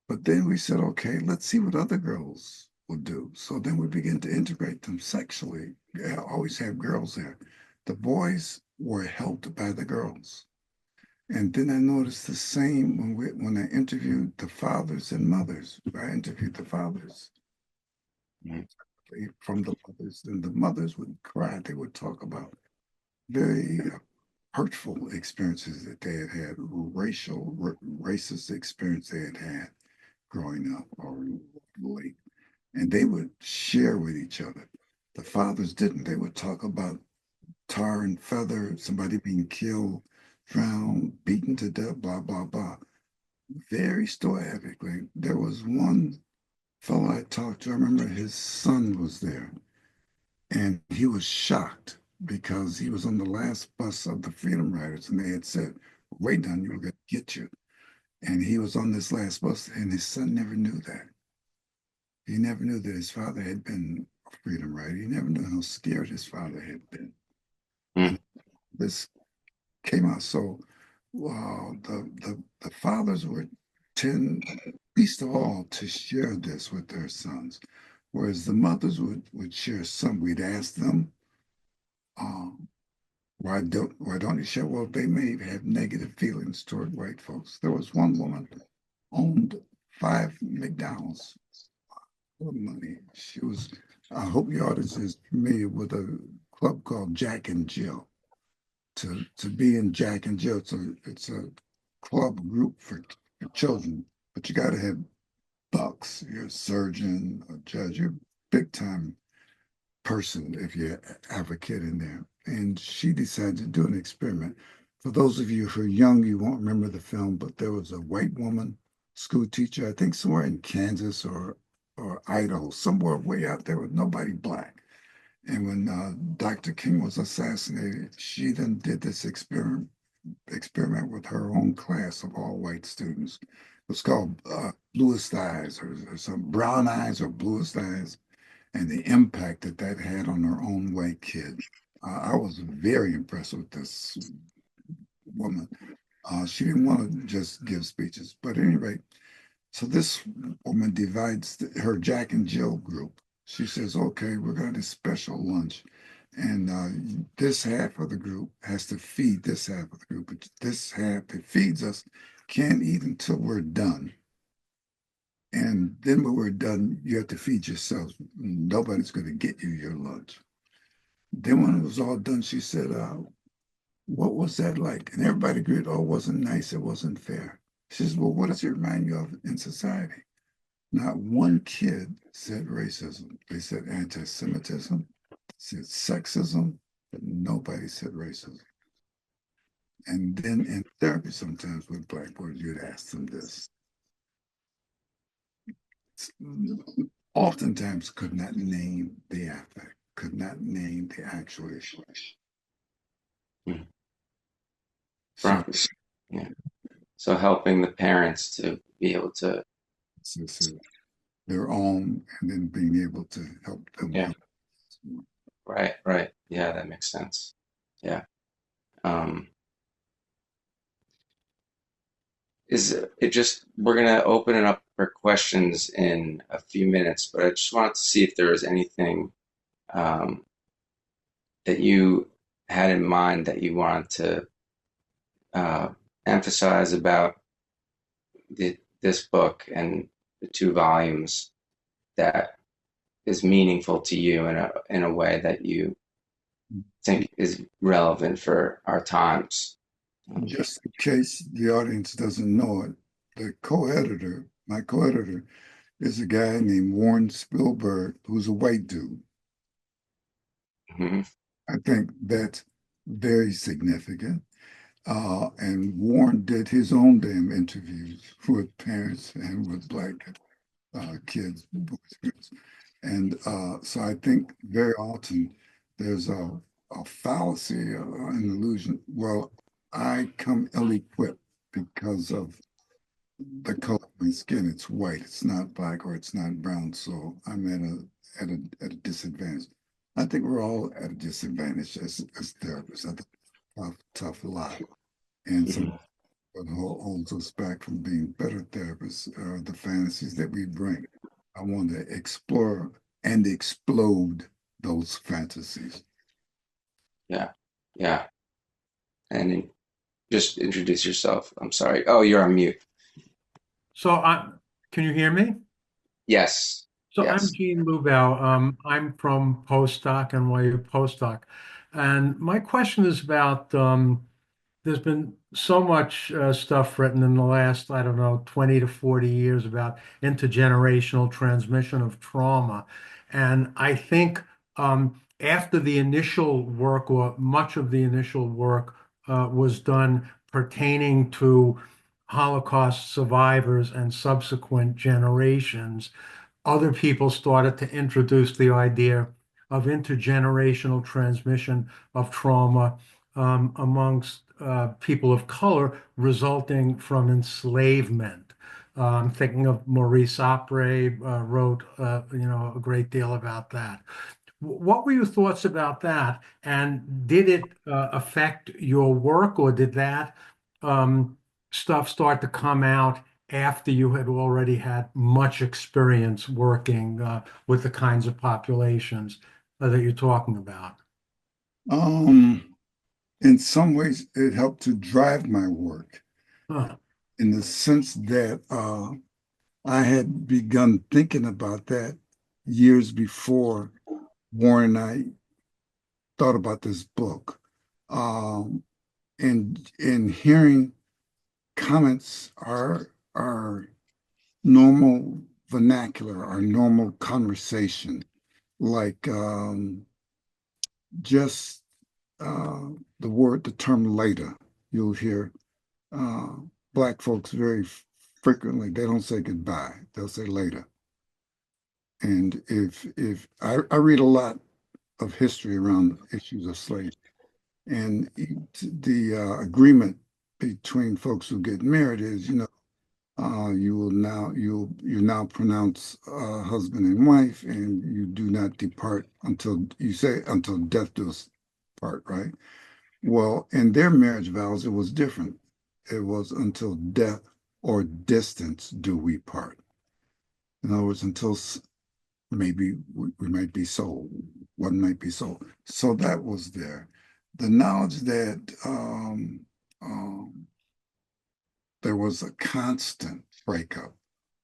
But then we said, okay, let's see what other girls will do. So then we began to integrate them sexually. I always have girls there. The boys were helped by the girls. And then I noticed the same when I interviewed the fathers and mothers. I interviewed the fathers Mhm. from the mothers, and the mothers would cry. They would talk about very hurtful experiences that they had had, racist experience they had had growing up or late. And they would share with each other. The fathers didn't. They would talk about tar and feather, somebody being killed, drowned, beaten to death, blah, blah, blah. Very stoically. There was one fellow I talked to, I remember his son was there, and he was shocked because he was on the last bus of the Freedom Riders, and they had said, wait down, you, we're going to get you. And he was on this last bus, and his son never knew that. He never knew that his father had been a freedom rider. He never knew how scared his father had been. And Mm. this came out. So the fathers would tend, least of all, to share this with their sons, whereas the mothers would share some. We'd ask them, um, why don't you share? Well, they may have negative feelings toward white folks. There was one woman who owned 5 McDonald's for money. She was, I hope your audience is familiar with a club called Jack and Jill. To be in Jack and Jill, it's a club group for children, but you got to have bucks. You're a surgeon, a judge, you're a big time person if you have a kid in there. And she decided to do an experiment. For those of you who are young, you won't remember the film, but there was a white woman school teacher, I think somewhere in Kansas or Idaho, somewhere way out there with nobody black. And when Dr. King was assassinated, she then did this experiment with her own class of all white students. It was called Bluest Eyes or some Brown Eyes or Bluest Eyes, and the impact that that had on her own white kids. I was very impressed with this woman. She didn't want to just give speeches, but at any rate, so this woman divides her Jack and Jill group She says, okay, we're going to special lunch. And this half of the group has to feed this half of the group. But this half that feeds us can't eat until we're done. And then when we're done, you have to feed yourself. Nobody's going to get you your lunch. Then when it was all done, she said, what was that like? And everybody agreed, oh, it wasn't nice. It wasn't fair. She says, well, what does it remind you of in society? Not one kid said racism. They said anti-Semitism, said sexism, but nobody said racism. And then in therapy, sometimes with Black boys, you'd ask them this. Oftentimes could not name the affect, could not name the actual issue. Hmm. So, Yeah. So helping the parents to be able to, so their own, and then being able to help them. yeah, right. Yeah, that makes sense. Yeah. Um, we're gonna open it up for questions in a few minutes, but I just wanted to see if there was anything um, that you had in mind that you wanted to emphasize about this book and the two volumes that is meaningful to you in a way that you think is relevant for our times. Just in case the audience doesn't know it, my co-editor, is a guy named Warren Spielberg, who's a white dude. Mhm. I think that's very significant. And Warren did his own damn interviews with parents and with Black kids, boys, girls. And so I think very often there's a fallacy, an illusion. Well, I come ill-equipped because of the color of my skin. It's white. It's not black or it's not brown. So I'm at a disadvantage. I think we're all at a disadvantage as therapists. I think tough lot. And some Mhm. what holds us back from being better therapists are the fantasies that we bring. I want to explore and explode those fantasies. Yeah, yeah. And just introduce yourself. I'm sorry. Oh, you're on mute. So can you hear me? Yes, So I'm yes. Gene Lubau. I'm from Postdoc, NYU Postdoc. And my question is about there's been so much stuff written in the last, I don't know, 20 to 40 years about intergenerational transmission of trauma. And I think after the initial work, or much of the initial work, was done pertaining to Holocaust survivors and subsequent generations, other people started to introduce the idea of intergenerational transmission of trauma amongst people of color resulting from enslavement. I'm thinking of Maurice Apre wrote, a great deal about that. What were your thoughts about that? And did it affect your work, or did that um, stuff start to come out after you had already had much experience working with the kinds of populations that you're talking about? Um, in some ways, it helped to drive my work Huh. in the sense that I had begun thinking about that years before Warren and I thought about this book. Um, and hearing comments are normal vernacular, our normal conversation, like just uh, the term later. You'll hear uh, Black folks very frequently, they don't say goodbye, they'll say later. And if I read a lot of history around issues of slavery, and the agreement between folks who get married is, you now pronounce husband and wife, and you do not depart until you say until death do us part, right? Well, in their marriage vows, it was different. It was until death or distance do we part. In other words, until maybe we might be sold. One might be sold. So that was there. The knowledge that there was a constant breakup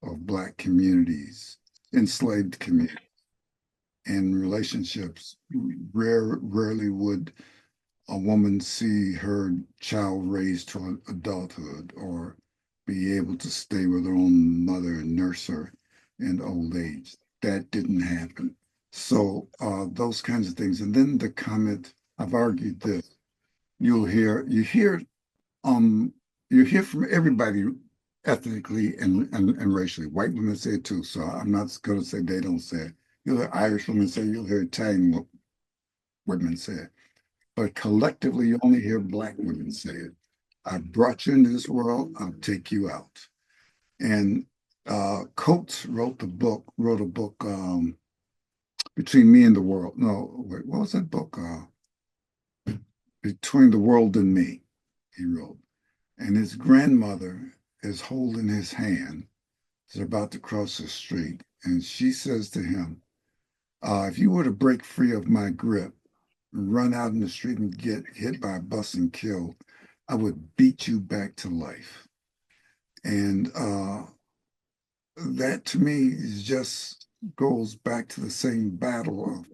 of Black communities, enslaved communities, and relationships. Rarely would a woman see her child raised to adulthood or be able to stay with her own mother and nurse her in old age. That didn't happen. So those kinds of things. And then the comment, I've argued this, um you hear from everybody ethnically and racially. White women say it too. So I'm not going to say they don't say it. You'll hear Irish women say, you'll hear Italian women say it. But collectively, you only hear Black women say it. I brought you into this world, I'll take you out. And Coates wrote a book, Between Me and the World. No, wait, what was that book? Between the World and Me, he wrote. And his grandmother is holding his hand. They're about to cross the street. And she says to him, if you were to break free of my grip, run out in the street and get hit by a bus and killed, I would beat you back to life. And that to me is just goes back to the same battle of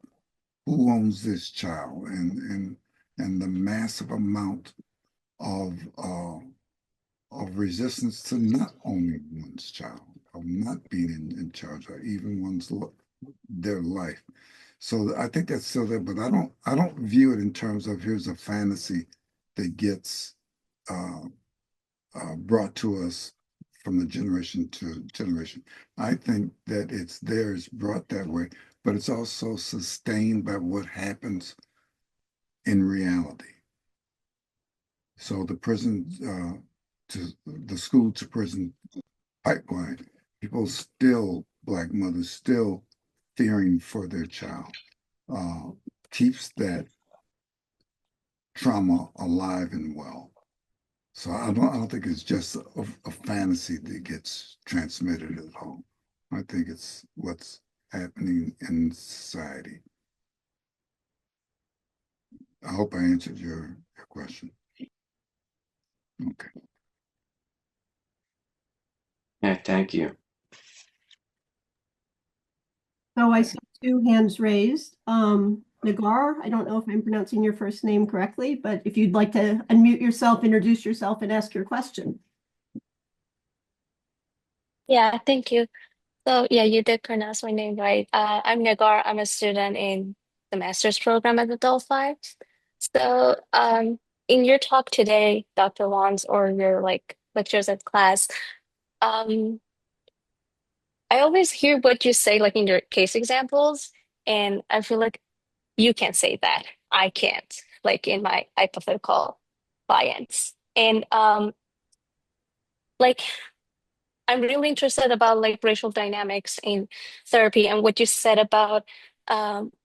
who owns this child and the massive amount of resistance to not owning one's child, of not being in charge, or even their life. So I think that's still there, but I don't view it in terms of here's a fantasy that gets brought to us from the generation to generation. I think that it's there, it's brought that way, but it's also sustained by what happens in reality. So the prison to the school to prison pipeline, people still, Black mothers still fearing for their child, keeps that trauma alive and well. So I don't think it's just a fantasy that gets transmitted at all. I think it's what's happening in society. I hope I answered your question. Okay. Yeah, thank you. So I see two hands raised. Nagar, I don't know if I'm pronouncing your first name correctly, but if you'd like to unmute yourself, introduce yourself, and ask your question. Yeah, thank you. So yeah, you did pronounce my name right. I'm Nagar. I'm a student in the master's program at the Delphi. So in your talk today, Dr. Wands, or your like lectures at class, um, I always hear what you say like in your case examples, and I feel like you can say that. I can't, like in my hypothetical clients. And like I'm really interested about like racial dynamics in therapy and what you said about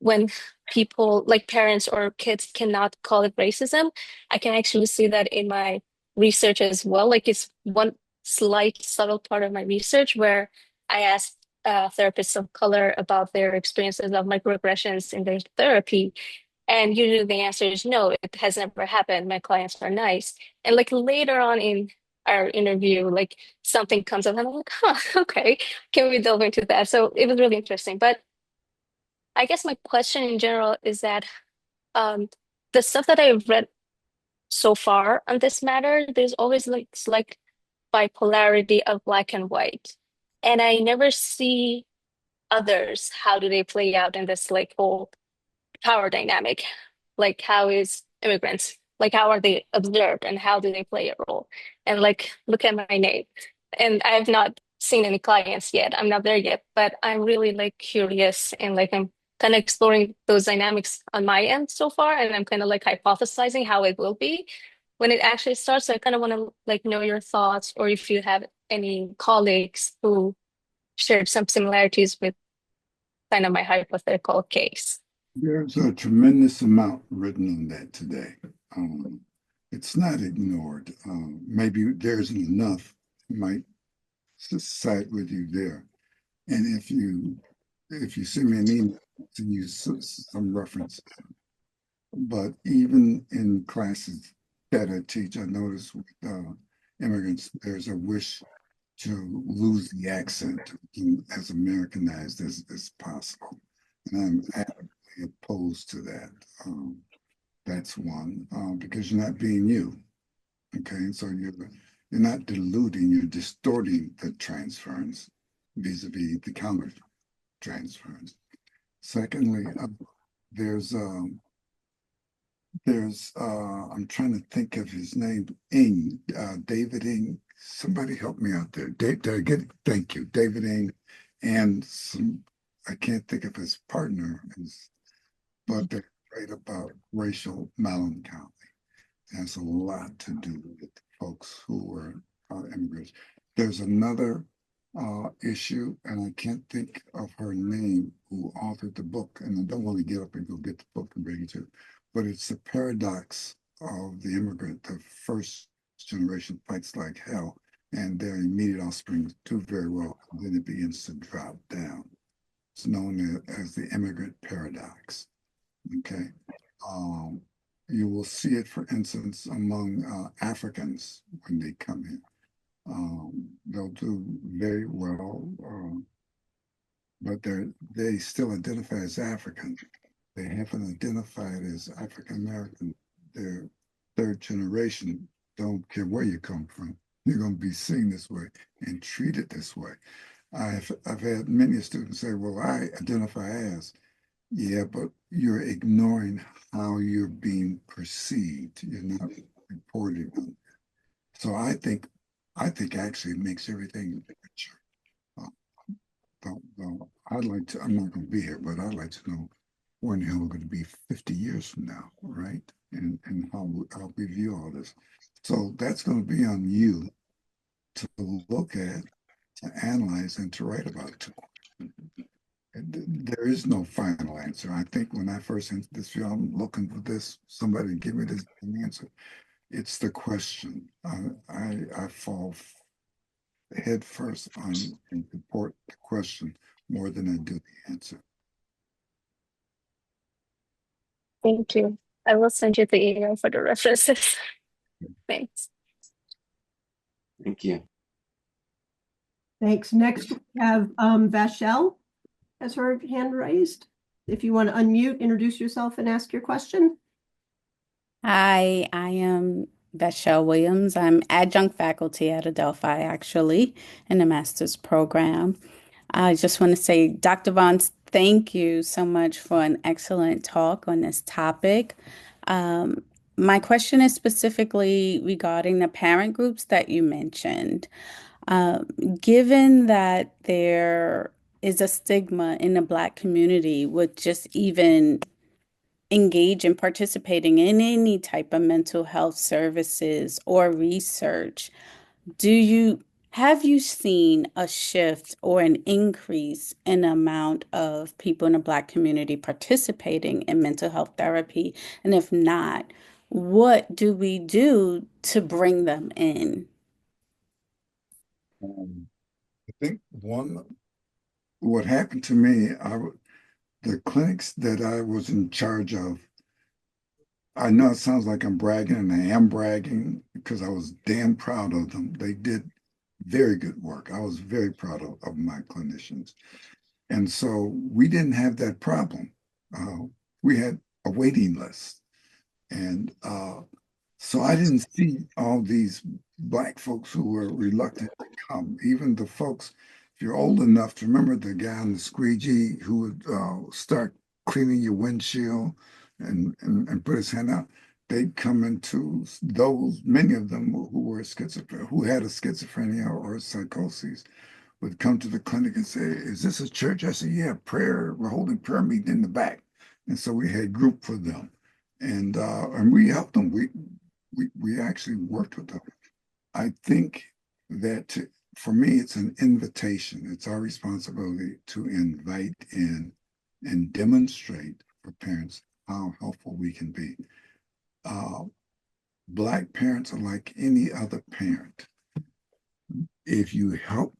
when people like parents or kids cannot call it racism. I can actually see that in my research as well. Like it's one slight subtle part of my research where I asked therapists of color about their experiences of microaggressions in their therapy. And usually the answer is no, it has never happened. My clients are nice. And like later on in our interview, like something comes up and I'm like, huh, okay, can we delve into that? So it was really interesting. But I guess my question in general is that um, the stuff that I've read so far on this matter, there's always like slight bipolarity of black and white. And I never see others, how do they play out in this like whole power dynamic? Like how is immigrants, like how are they observed and how do they play a role? And like look at my name. And I have not seen any clients yet. I'm not there yet, but I'm really like curious and like I'm kind of exploring those dynamics on my end so far. And I'm kind of like hypothesizing how it will be when it actually starts. So I kind of want to like know your thoughts or if you have any colleagues who shared some similarities with kind of my hypothetical case. There's a tremendous amount written on that today. It's not ignored. Maybe there isn't enough. It might side with you there. And if you send me an email, to use some reference. But even in classes that I teach, I notice with immigrants, there's a wish to lose the accent as Americanized as possible. And I'm adamantly opposed to that. That's one, because you're not being you. Okay, and so you're not diluting, you're distorting the transference vis-a-vis the counter transference. Secondly, there's I'm trying to think of his name, David Ing. Somebody help me out there. Thank you, David Ing, and I can't think of his partner, but they're right about racial melancholy. It has a lot to do with folks who were immigrants. There's another issue, and I can't think of her name, who authored the book, and I don't want to get up and go get the book and bring it to you, but it's the paradox of the immigrant. The first generation fights like hell, and their immediate offspring do very well, and then it begins to drop down. It's known as the immigrant paradox. Okay. You will see it, for instance, among Africans when they come in. They'll do very well, but they still identify as African. They haven't identified as African American. They're third generation. Don't care where you come from. You're going to be seen this way and treated this way. I've had many students say, "Well, I identify as." Yeah, but you're ignoring how you're being perceived. You're not reporting on it. So I think actually it makes everything richer. I'd like to, I'm not going to be here, but I'd like to know where in the hell we're going to be 50 years from now, right? And how we view all this. So that's going to be on you to look at, to analyze, and to write about it. There is no final answer. I think when I first entered this field, I'm looking for this, somebody to give me this answer. It's the question. I fall head first on and support the question more than I do the answer. Thank you. I will send you the email for the references. Thanks. Thank you. Thanks. Next, we have Vachelle has her hand raised. If you want to unmute, introduce yourself and ask your question. Hi, I am Vachelle Williams. I'm adjunct faculty at Adelphi, actually, in the master's program. I just want to say, Dr. Vaughans, thank you so much for an excellent talk on this topic. My question is specifically regarding the parent groups that you mentioned. Given that there is a stigma in the Black community with just even engage in participating in any type of mental health services or research, have you seen a shift or an increase in the amount of people in the Black community participating in mental health therapy? And if not, what do we do to bring them in? I think what happened to me, the clinics that I was in charge of, I know it sounds like I'm bragging, and I am bragging because I was damn proud of them. They did very good work. I was very proud of my clinicians. And so we didn't have that problem. We had a waiting list. And so I didn't see all these Black folks who were reluctant to come. Even the folks, if you're old enough to remember the guy on the squeegee who would start cleaning your windshield and put his hand out, they'd come into those, many of them who were schizophrenic, who had a schizophrenia or psychosis, would come to the clinic and say, "Is this a church?" I said, "Yeah, prayer. We're holding prayer meeting in the back." And so we had group for them, and we helped them. We actually worked with them. I think that for me, it's an invitation. It's our responsibility to invite in and demonstrate for parents how helpful we can be. Black parents are like any other parent. If you help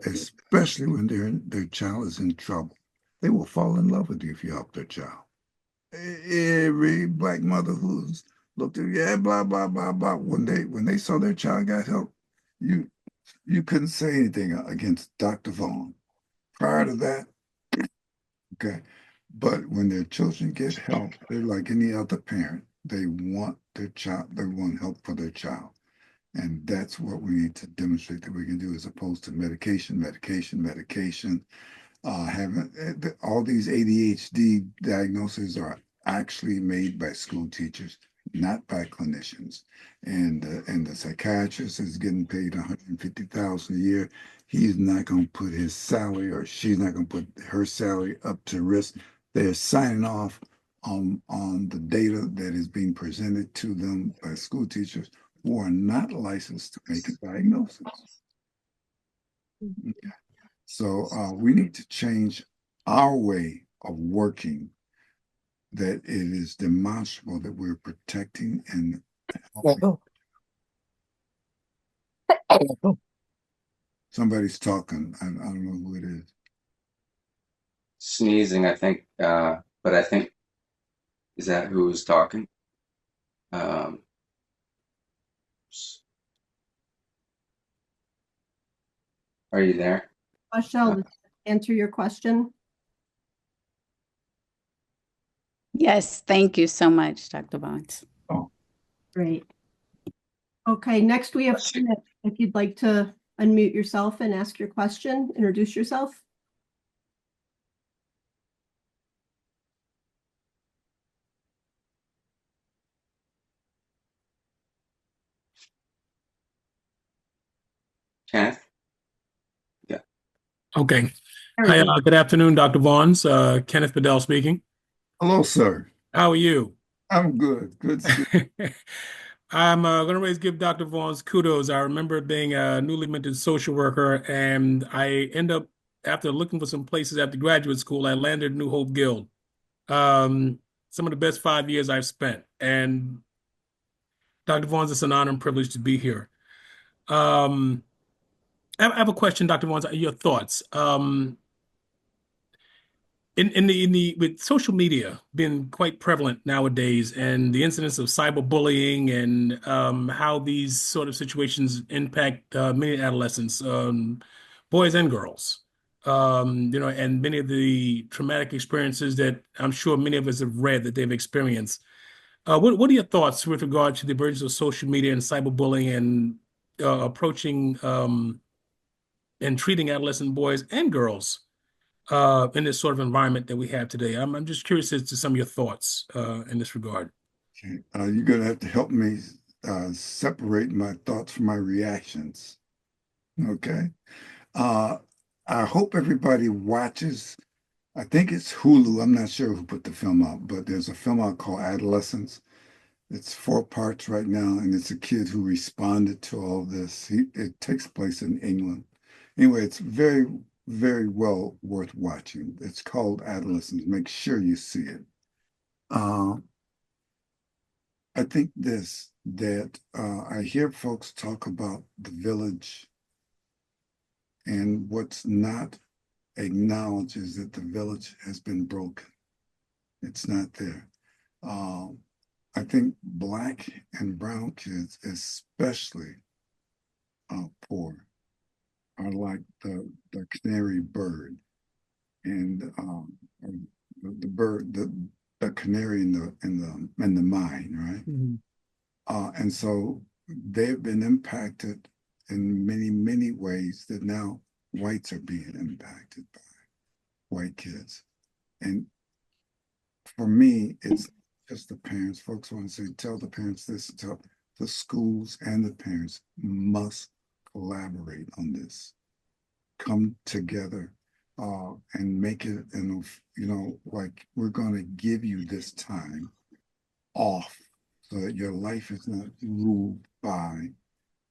especially when their child is in trouble, they will fall in love with you if you help their child. Every black mother who's looked at, yeah, blah, blah, blah, blah. When they saw their child got help, you you couldn't say anything against Dr. Vaughn. Prior to that, okay. But when their children get help, they're like any other parent. They want their child, they want help for their child. And that's what we need to demonstrate that we can do, as opposed to medication, medication, medication. Having all these ADHD diagnoses are actually made by school teachers, not by clinicians. And the psychiatrist is getting paid $150,000 a year. He's not going to put his salary, or she's not going to put her salary up to risk. They're signing off on the data that is being presented to them by school teachers who are not licensed to make a diagnosis. Okay. So we need to change our way of working, that it is demonstrable that we're protecting and helping. Somebody's talking. I don't know who it is. Sneezing, I think, but I think, is that who was talking? Um, are you there? Michelle, answer your question. Yes, thank you so much, Dr. Vaughns. Oh, Great. Okay, next we have Kenneth. If you'd like to unmute yourself and ask your question, introduce yourself. Kenneth? Yeah. Okay. There Hi, we go. good afternoon, Dr. Vaughns. Kenneth Bedell speaking. hello, sir. How are you? I'm good. Good. I'm going to give Dr. Vaughns kudos. I remember being a newly minted social worker, and I end up, after looking for some places after graduate school, I landed New Hope Guild. Some of the best 5 years I've spent. And Dr. Vaughns, it's an honor and privilege to be here. I have a question, Dr. Vaughns, your thoughts. In the with social media being quite prevalent nowadays, and the incidence of cyberbullying, and how these sort of situations impact many adolescents, boys and girls, and many of the traumatic experiences that I'm sure many of us have read that they've experienced. What are your thoughts with regard to the emergence of social media and cyberbullying, and approaching and treating adolescent boys and girls in this sort of environment that we have today? I'm just curious as to some of your thoughts in this regard. Okay. You're going to have to help me separate my thoughts from my reactions. Okay. I hope everybody watches. I think it's Hulu. I'm not sure who put the film out, but there's a film out called Adolescents. It's 4 parts right now, and it's a kid who responded to all this. It takes place in England. Anyway, it's very, very well worth watching. It's called Adolescents. Make sure you see it. I think that I hear folks talk about the village, and what's not acknowledged is that the village has been broken. It's not there. I think Black and brown kids, especially poor, are like the canary bird, and the bird, the canary in the mine, right? Mm-hmm. And so they've been impacted in many ways that now whites are being impacted by white kids. And for me, it's just the parents. Folks want to say, tell the parents this, tell the schools and the parents must collaborate on this. Come together and make it, like, we're going to give you this time off so that your life is not ruled by,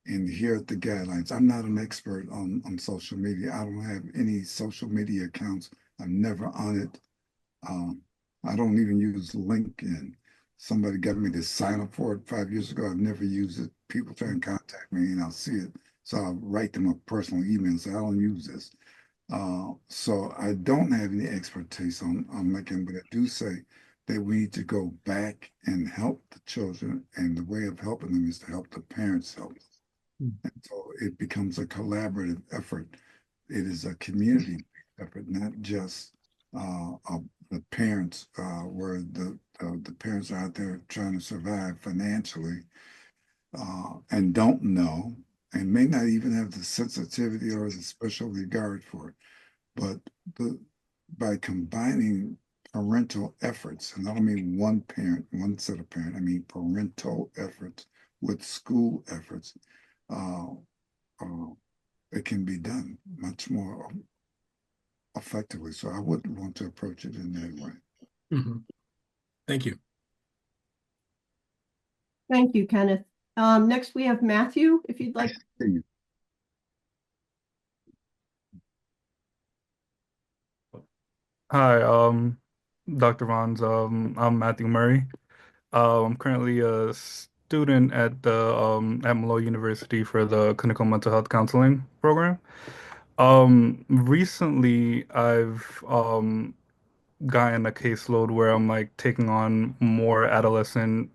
and here at the guidelines. I'm not an expert on social media. I don't have any social media accounts. I'm never on it. I don't even use LinkedIn. Somebody got me to sign up for it 5 years ago. I've never used it. People try and contact me and I'll see it. So I'll write them a personal email and say, I don't use this. So I don't have any expertise on Lincoln, but I do say that we need to go back and help the children, and the way of helping them is to help the parents help them. And so it becomes a collaborative effort. It is a community effort, not just the parents, where the parents are out there trying to survive financially and don't know, and may not even have the sensitivity or the special regard for it. But by combining parental efforts, and I don't mean one parent, one set of parents, I mean parental efforts with school efforts, uh, uh, it can be done much more effectively. So I would want to approach it in that way. Mhm. Thank you. Thank you, Kenneth. Next we have Matthew, if you'd like. Hi, Dr. Vaughans. I'm Matthew Murray. I'm currently a student at the at Malloy University for the clinical mental health counseling program. Recently I've gotten a caseload where I'm like taking on more adolescent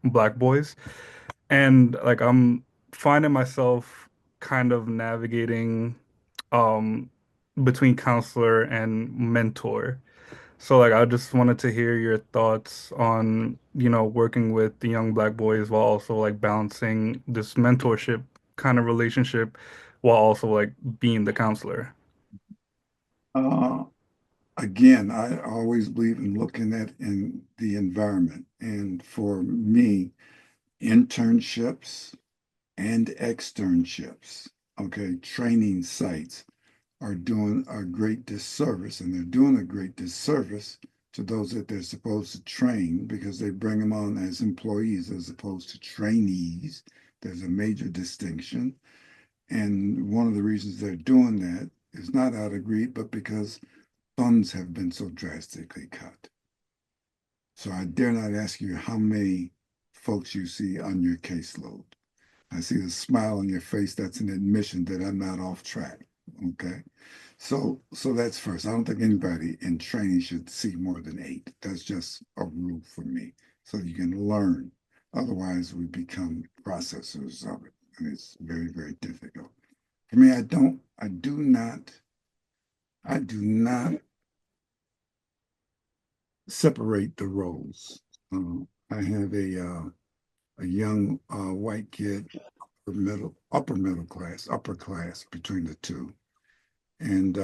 black boys, and like I'm finding myself kind of navigating um between counselor and mentor. So like I just wanted to hear your thoughts on, working with the young black boys while also like balancing this mentorship kind of relationship while also like being the counselor. Uh, Again, I always believe in looking at in the environment. And for me, internships and externships, okay, training sites are doing a great disservice, and they're doing a great disservice to those that they're supposed to train because they bring them on as employees as opposed to trainees. There's a major distinction. And one of the reasons they're doing that is not out of greed, but because funds have been so drastically cut. So I dare not ask you how many folks you see on your caseload. I see the smile on your face. That's an admission that I'm not off track. Okay. So that's first. I don't think anybody in training should see more than 8. That's just a rule for me. So you can learn. Otherwise, we become processors of it. And it's very, very difficult. For me, I do not separate the roles. I have a young white kid, upper middle class, upper class between the two, and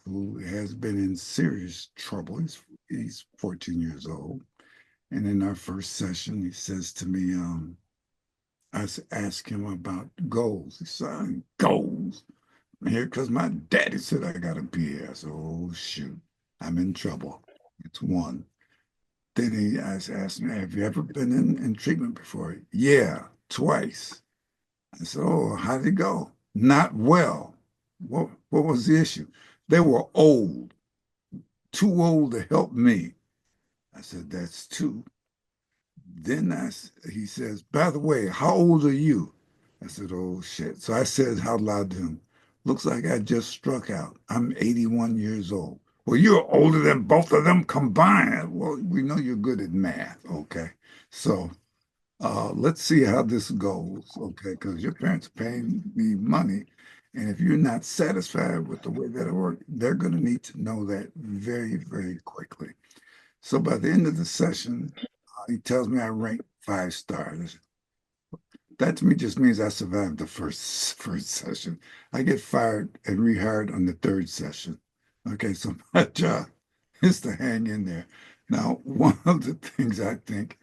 who has been in serious trouble. He's 14 years old, and in our first session, he says to me, I asked him about goals. He said, "Goals? I'm here because my daddy said I gotta be here." I said, "Oh shoot, I'm in trouble." It's one. Then he asked me, "Have you ever been in treatment before?" "Yeah, twice." I said, "Oh, how did it go?" "Not well." What was the issue?" "They were old, too old to help me." I said, "That's two." Then he says, "By the way, how old are you?" I said, "Oh shit." So I said out loud to him, "Looks like I just struck out. I'm 81 years old." "Well, you're older than both of them combined." "Well, we know you're good at math." Okay. So let's see how this goes. Okay. Because your parents are paying me money. And if you're not satisfied with the way that it works, they're going to need to know that very, very quickly. So by the end of the session, he tells me I ranked 5 stars. That to me just means I survived the first session. I get fired and rehired on the third session. Okay, so my job is to hang in there. Now, one of the things I think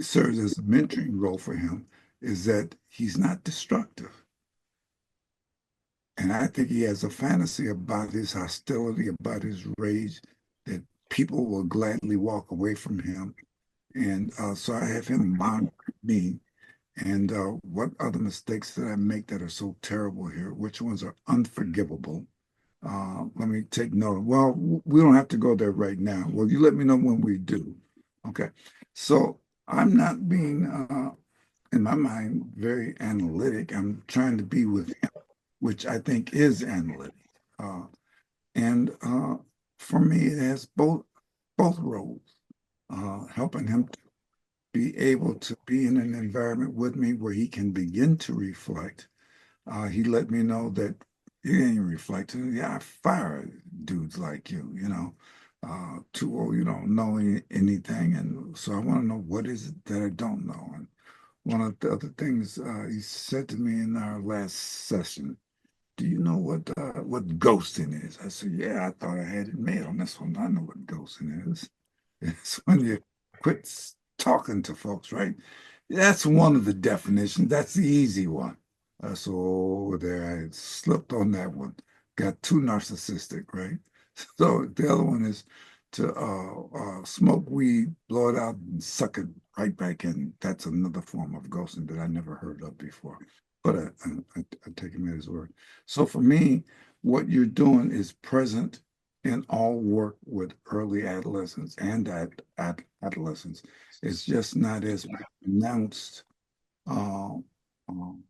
serves as a mentoring role for him is that he's not destructive. And I think he has a fantasy about his hostility, about his rage, that people will gladly walk away from him. And so I have him monitor me and what are the mistakes that I make that are so terrible here? Which ones are unforgivable? Let me take note. Well, we don't have to go there right now. Well, you let me know when we do. Okay. So I'm not being, in my mind, very analytic. I'm trying to be with him, which I think is analytic. And for me, it has both roles, helping him to be able to be in an environment with me where he can begin to reflect. He let me know that he ain't reflecting. Yeah, I fire dudes like you, too old, you don't know anything. And so I want to know what is it that I don't know. And one of the other things he said to me in our last session, do you know what ghosting is? I said, yeah, I thought I had it made on this one. I know what ghosting is. It's when you quit talking to folks, right? That's one of the definitions. That's the easy one. So there, I slipped on that one. Got too narcissistic, right? So the other one is to smoke weed, blow it out, and suck it right back in. That's another form of ghosting that I never heard of before. But I take him at his word. So for me, what you're doing is present in all work with early adolescents and adolescents. It's just not as pronounced uh, um,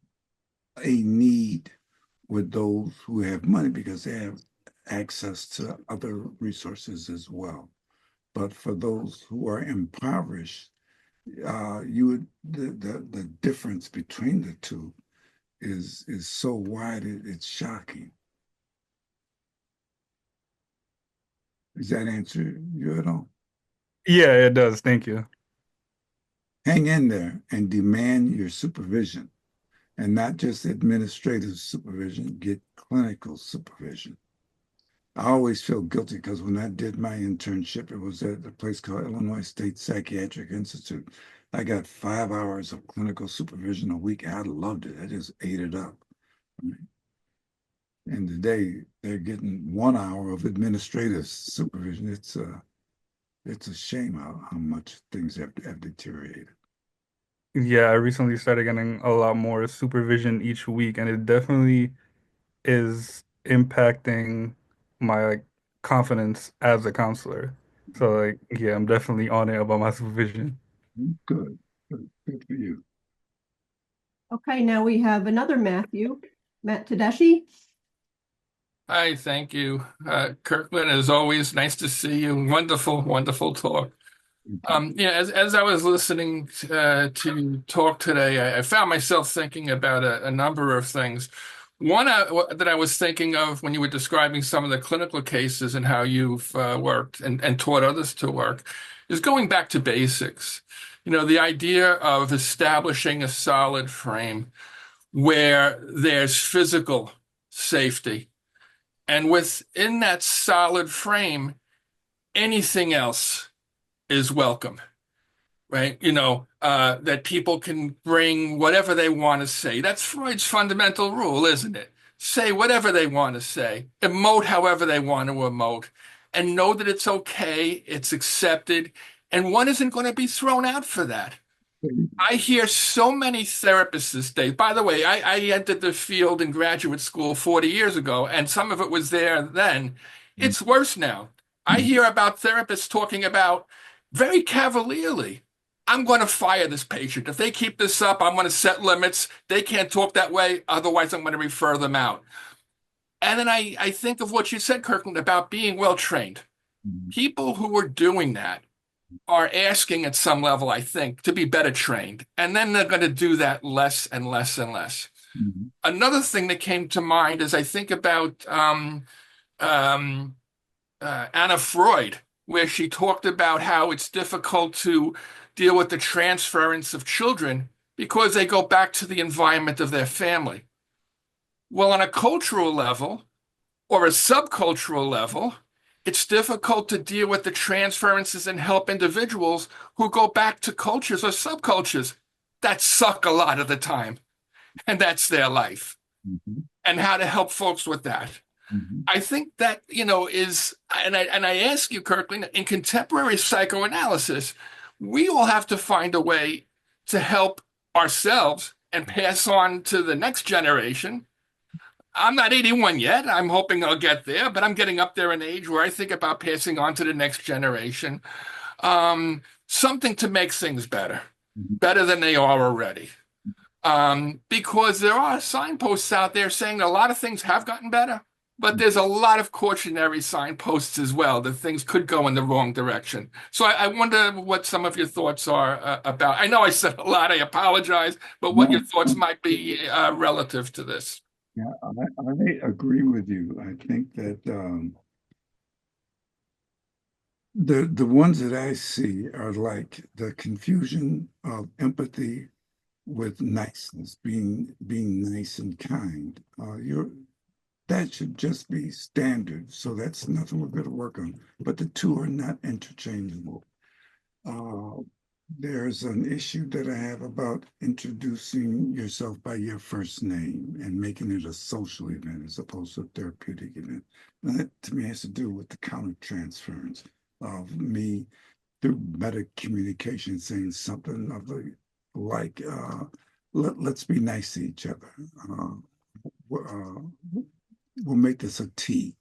a need with those who have money because they have access to other resources as well. But for those who are impoverished, the difference between the two is so wide it's shocking. Does that answer you at all? Yeah, it does. Thank you. Hang in there and demand your supervision, and not just administrative supervision, get clinical supervision. I always feel guilty because when I did my internship, it was at a place called Illinois State Psychiatric Institute. I got 5 hours of clinical supervision a week. I loved it. I just ate it up. And today they're getting 1 hour of administrative supervision. It's a shame how much things have deteriorated. Yeah, I recently started getting a lot more supervision each week, and it definitely is impacting my confidence as a counselor. So yeah, I'm definitely on it about my supervision. Good, good for you. Okay, now we have another Matthew, Matt Tedeschi. Hi, thank you. Kirkland, as always, nice to see you. Wonderful, wonderful talk. As I was listening to you talk today, I found myself thinking about a number of things. One that I was thinking of when you were describing some of the clinical cases and how you've worked and taught others to work is going back to basics. The idea of establishing a solid frame where there's physical safety. And within that solid frame, anything else is welcome, right? That people can bring whatever they want to say. That's Freud's fundamental rule, isn't it? Say whatever they want to say, emote however they want to emote, and know that it's okay, it's accepted, and one isn't going to be thrown out for that. I hear so many therapists these days. By the way, I entered the field in graduate school 40 years ago, and some of it was there then. It's worse now. I hear about therapists talking about very cavalierly, I'm going to fire this patient. If they keep this up, I'm going to set limits. They can't talk that way. Otherwise, I'm going to refer them out. And then I think of what you said, Kirkland, about being well trained. People who are doing that are asking at some level, I think, to be better trained. And then they're going to do that less and less and less. Another thing that came to mind is I think about Anna Freud, where she talked about how it's difficult to deal with the transference of children because they go back to the environment of their family. Well, on a cultural level or a subcultural level, it's difficult to deal with the transferences and help individuals who go back to cultures or subcultures that suck a lot of the time, and that's their life, and how to help folks with that. I think that, is, and I ask you, Kirkland, in contemporary psychoanalysis, we all have to find a way to help ourselves and pass on to the next generation. I'm not 81 yet. I'm hoping I'll get there, but I'm getting up there in age where I think about passing on to the next generation. Something to make things better than they are already. Because there are signposts out there saying a lot of things have gotten better, But there's a lot of cautionary signposts as well that things could go in the wrong direction. So I wonder what some of your thoughts are about. I know I said a lot, I apologize, but what your No, thoughts might be relative to this. yeah, I agree with you. I think that the ones that I see are like the confusion of empathy with niceness, being nice and kind. That should just be standard. So that's nothing we're going to work on. But the two are not interchangeable. Uh, there's an issue that I have about introducing yourself by your first name and making it a social event as opposed to a therapeutic event. And that to me has to do with the countertransference of me through better communication saying something of the like let's be nice to each other. We'll make this a tea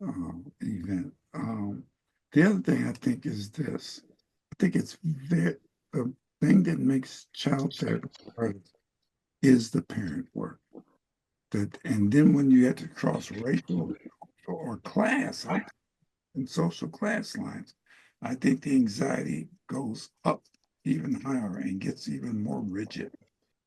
event. The other thing I think is this. I think it's the thing that makes child therapy hard is the parent work. And then when you have to cross racial or class and social class lines, I think the anxiety goes up even higher and gets even more rigid.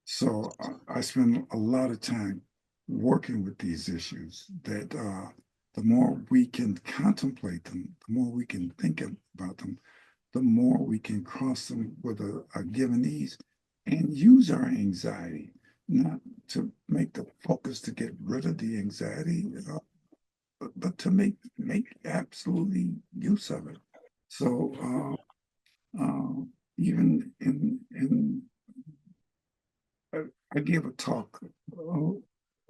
So I spend a lot of time working with these issues that the more we can contemplate them, the more we can think about them, the more we can cross them with a given ease and use our anxiety, not to make the focus to get rid of the anxiety, but to make absolutely use of it. So even in I gave a talk a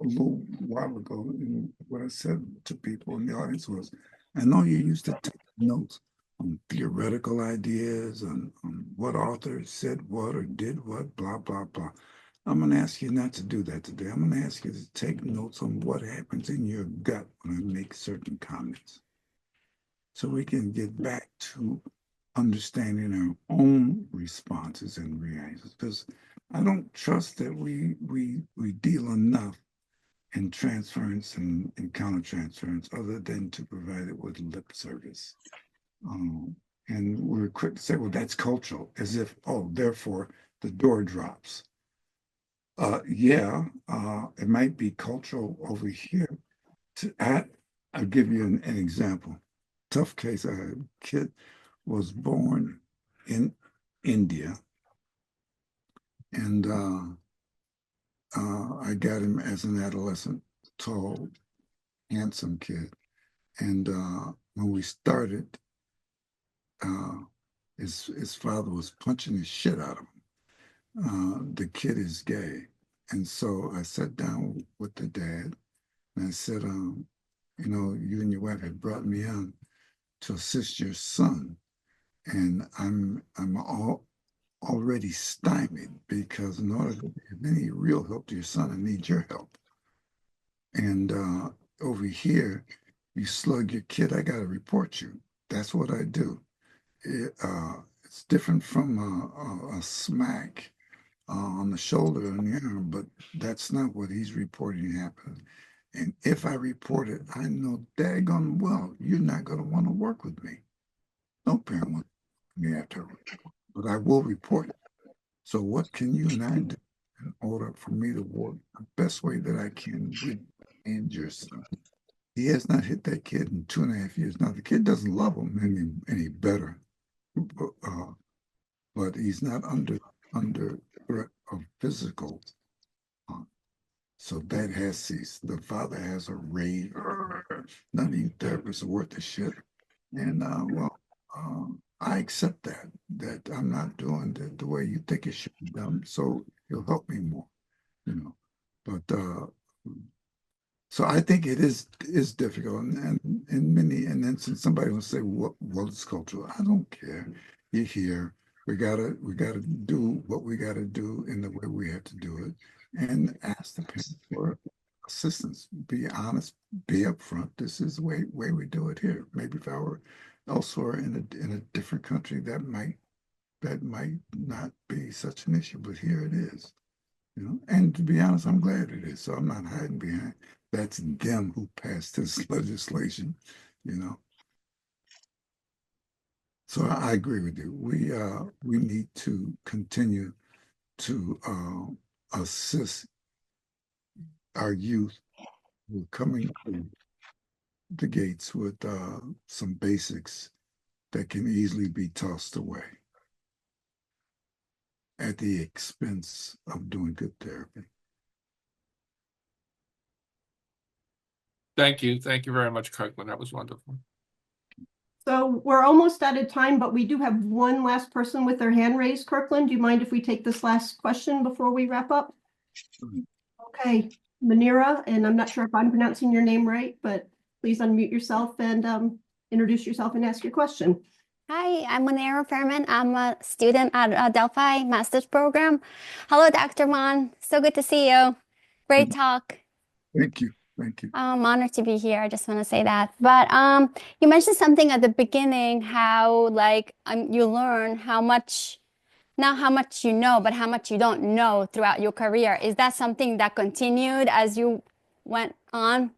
little while ago, and what I said to people in the audience was, I know you used to take notes on theoretical ideas, on what authors said what or did what, blah, blah, blah. I'm going to ask you not to do that today. I'm going to ask you to take notes on what happens in your gut when I make certain comments. So we can get back to understanding our own responses and reactions. Because I don't trust that we deal enough in transference and countertransference other than to provide it with lip service. And we're quick to say, well, that's cultural, as if, oh, therefore the door drops. It might be cultural over here. I'll give you an example. Tough case. A kid was born in India, and I got him as an adolescent, tall, handsome kid. And when we started, his father was punching the shit out of him. The kid is gay. And so I sat down with the dad and I said, you and your wife have brought me on to assist your son. And I'm already stymied because in order to give any real help to your son, I need your help. And over here, you slug your kid, I got to report you. That's what I do. It's different from a smack on the shoulder and the arm, but that's not what he's reporting happened. And if I report it, I know daggone well you're not going to want to work with me. No parent wants me after, but I will report it. So what can you and I do in order for me to work the best way that I can with and your son? He has not hit that kid in 2.5 years. Now the kid doesn't love him any better, but he's not under threat of physical. So that has ceased. The father has a rage. None of you therapists are worth the shit. And I accept that I'm not doing the way you think it should be done. So you'll help me more, you know. But so I think it is difficult, and then since somebody will say, well, it's cultural. I don't care. You're here. We gotta do what we gotta do in the way we have to do it, and ask the parents for assistance. Be honest. Be upfront. This is the way we do it here. Maybe if I were elsewhere in a different country, that might not be such an issue, but here it is. And to be honest, I'm glad it is. So I'm not hiding behind That's them who passed this legislation, you know. So I agree with you. We need to continue to assist our youth who are coming through the gates with some basics that can easily be tossed away at the expense of doing good therapy. Thank you. Thank you very much, Kirkland. That was wonderful. So we're almost out of time, but we do have one last person with their hand raised. Kirkland, do you mind if we take this last question before we wrap up? Okay, Manira, and I'm not sure if I'm pronouncing your name right, but please unmute yourself and introduce yourself and ask your question. Hi, I'm Monero Fairman. I'm a student at Delphi Master's Program. Hello, Dr. Vaughn. So good to see you. Great talk. Thank you. Thank you. I'm honored to be here. I just want to say that. But you mentioned something at the beginning, how like you learn how much, not how much you know, but how much you don't know throughout your career. Is that something that continued as you went on?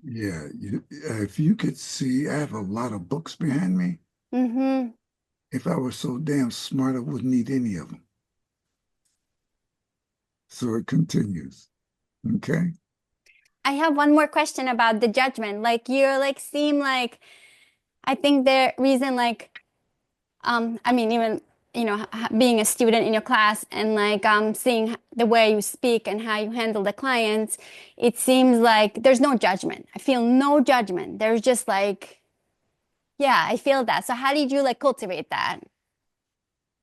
Yeah, if you could see, I have a lot of books behind me. Mm-hmm. If I were so damn smart, I wouldn't need any of them. So it continues. Okay. I have one more question about the judgment. Like you like seem like I think the reason like I mean even being a student in your class and like seeing the way you speak and how you handle the clients, it seems like there's no judgment. I feel no judgment. There's just like yeah, I feel that. So how did you like cultivate that?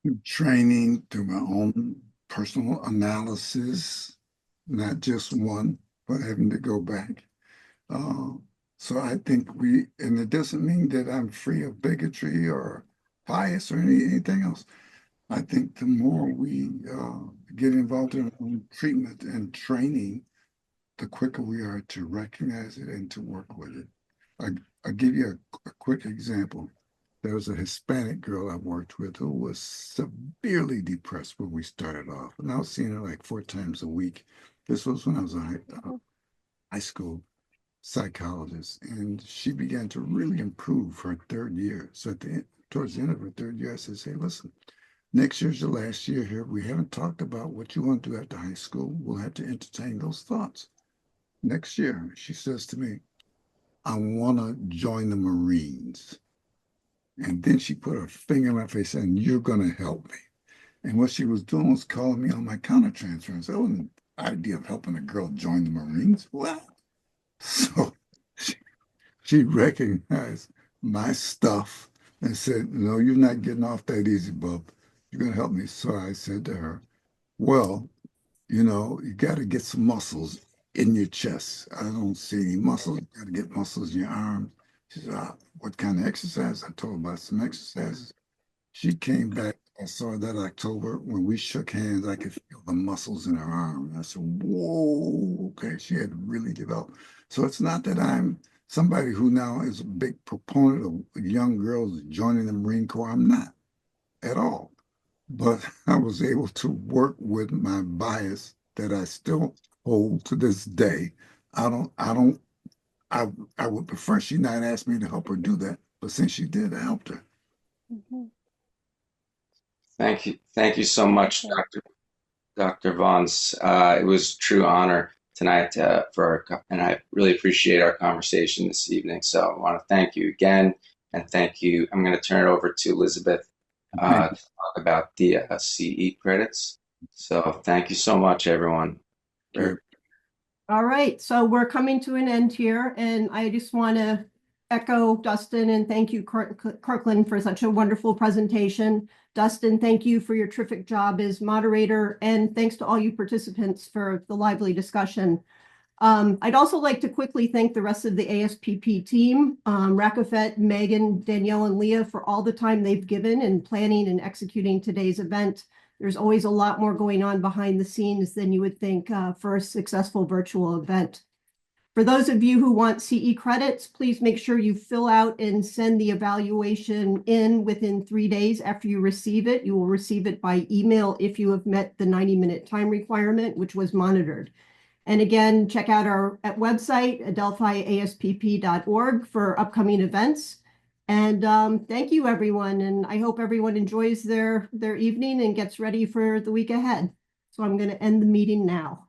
Through training, through my own personal analysis, not just one, but having to go back. Uh, so I think and it doesn't mean that I'm free of bigotry or bias or anything else. I think the more we get involved in our own treatment and training, the quicker we are to recognize it and to work with it. I'll give you a quick example. There was a Hispanic girl I worked with who was severely depressed when we started off. And I was seeing her like 4 times a week. This was when I was a high school psychologist. And she began to really improve her 3rd year. So towards the end of her 3rd year, I said, hey, listen, next year's your last year here. We haven't talked about what you want to do after high school. We'll have to entertain those thoughts. Next year, she says to me, I want to join the Marines. And then she put her finger in my face and you're going to help me. And what she was doing was calling me on my countertransfer. So, an idea of helping a girl join the Marines? What? So she recognized my stuff and said, no, you're not getting off that easy, bub. You're going to help me. So I said to her, well, you got to get some muscles in your chest. I don't see any muscles. You got to get muscles in your arms. She said, what kind of exercise? I told her about some exercises. She came back. I saw her that October. When we shook hands, I could feel the muscles in her arm. I said, whoa, okay. She had really developed. So it's not that I'm somebody who now is a big proponent of young girls joining the Marine Corps. I'm not at all. But I was able to work with my bias that I still hold to this day. I would prefer she not ask me to help her do that, but since she did, I helped her. Mm-hmm. Thank you so much, Dr. Vaughans. It was a true honor tonight and I really appreciate our conversation this evening. So I want to thank you again, and thank you. I'm going to turn it over to Elizabeth to talk about the CE credits. So thank you so much, everyone. All right, so we're coming to an end here, and I just want to echo Dustin and thank you, Kirkland, for such a wonderful presentation. Dustin, thank you for your terrific job as moderator, and thanks to all you participants for the lively discussion. I'd also like to quickly thank the rest of the ASPP team, Rakafet, Megan, Danielle, and Leah for all the time they've given in planning and executing today's event. There's always a lot more going on behind the scenes than you would think for a successful virtual event. For those of you who want CE credits, please make sure you fill out and send the evaluation in within 3 days after you receive it. You will receive it by email if you have met the 90-minute time requirement, which was monitored. And again, check out our website, adelphiaspp.org, for upcoming events. And thank you, everyone. And I hope everyone enjoys their evening and gets ready for the week ahead. So I'm going to end the meeting now.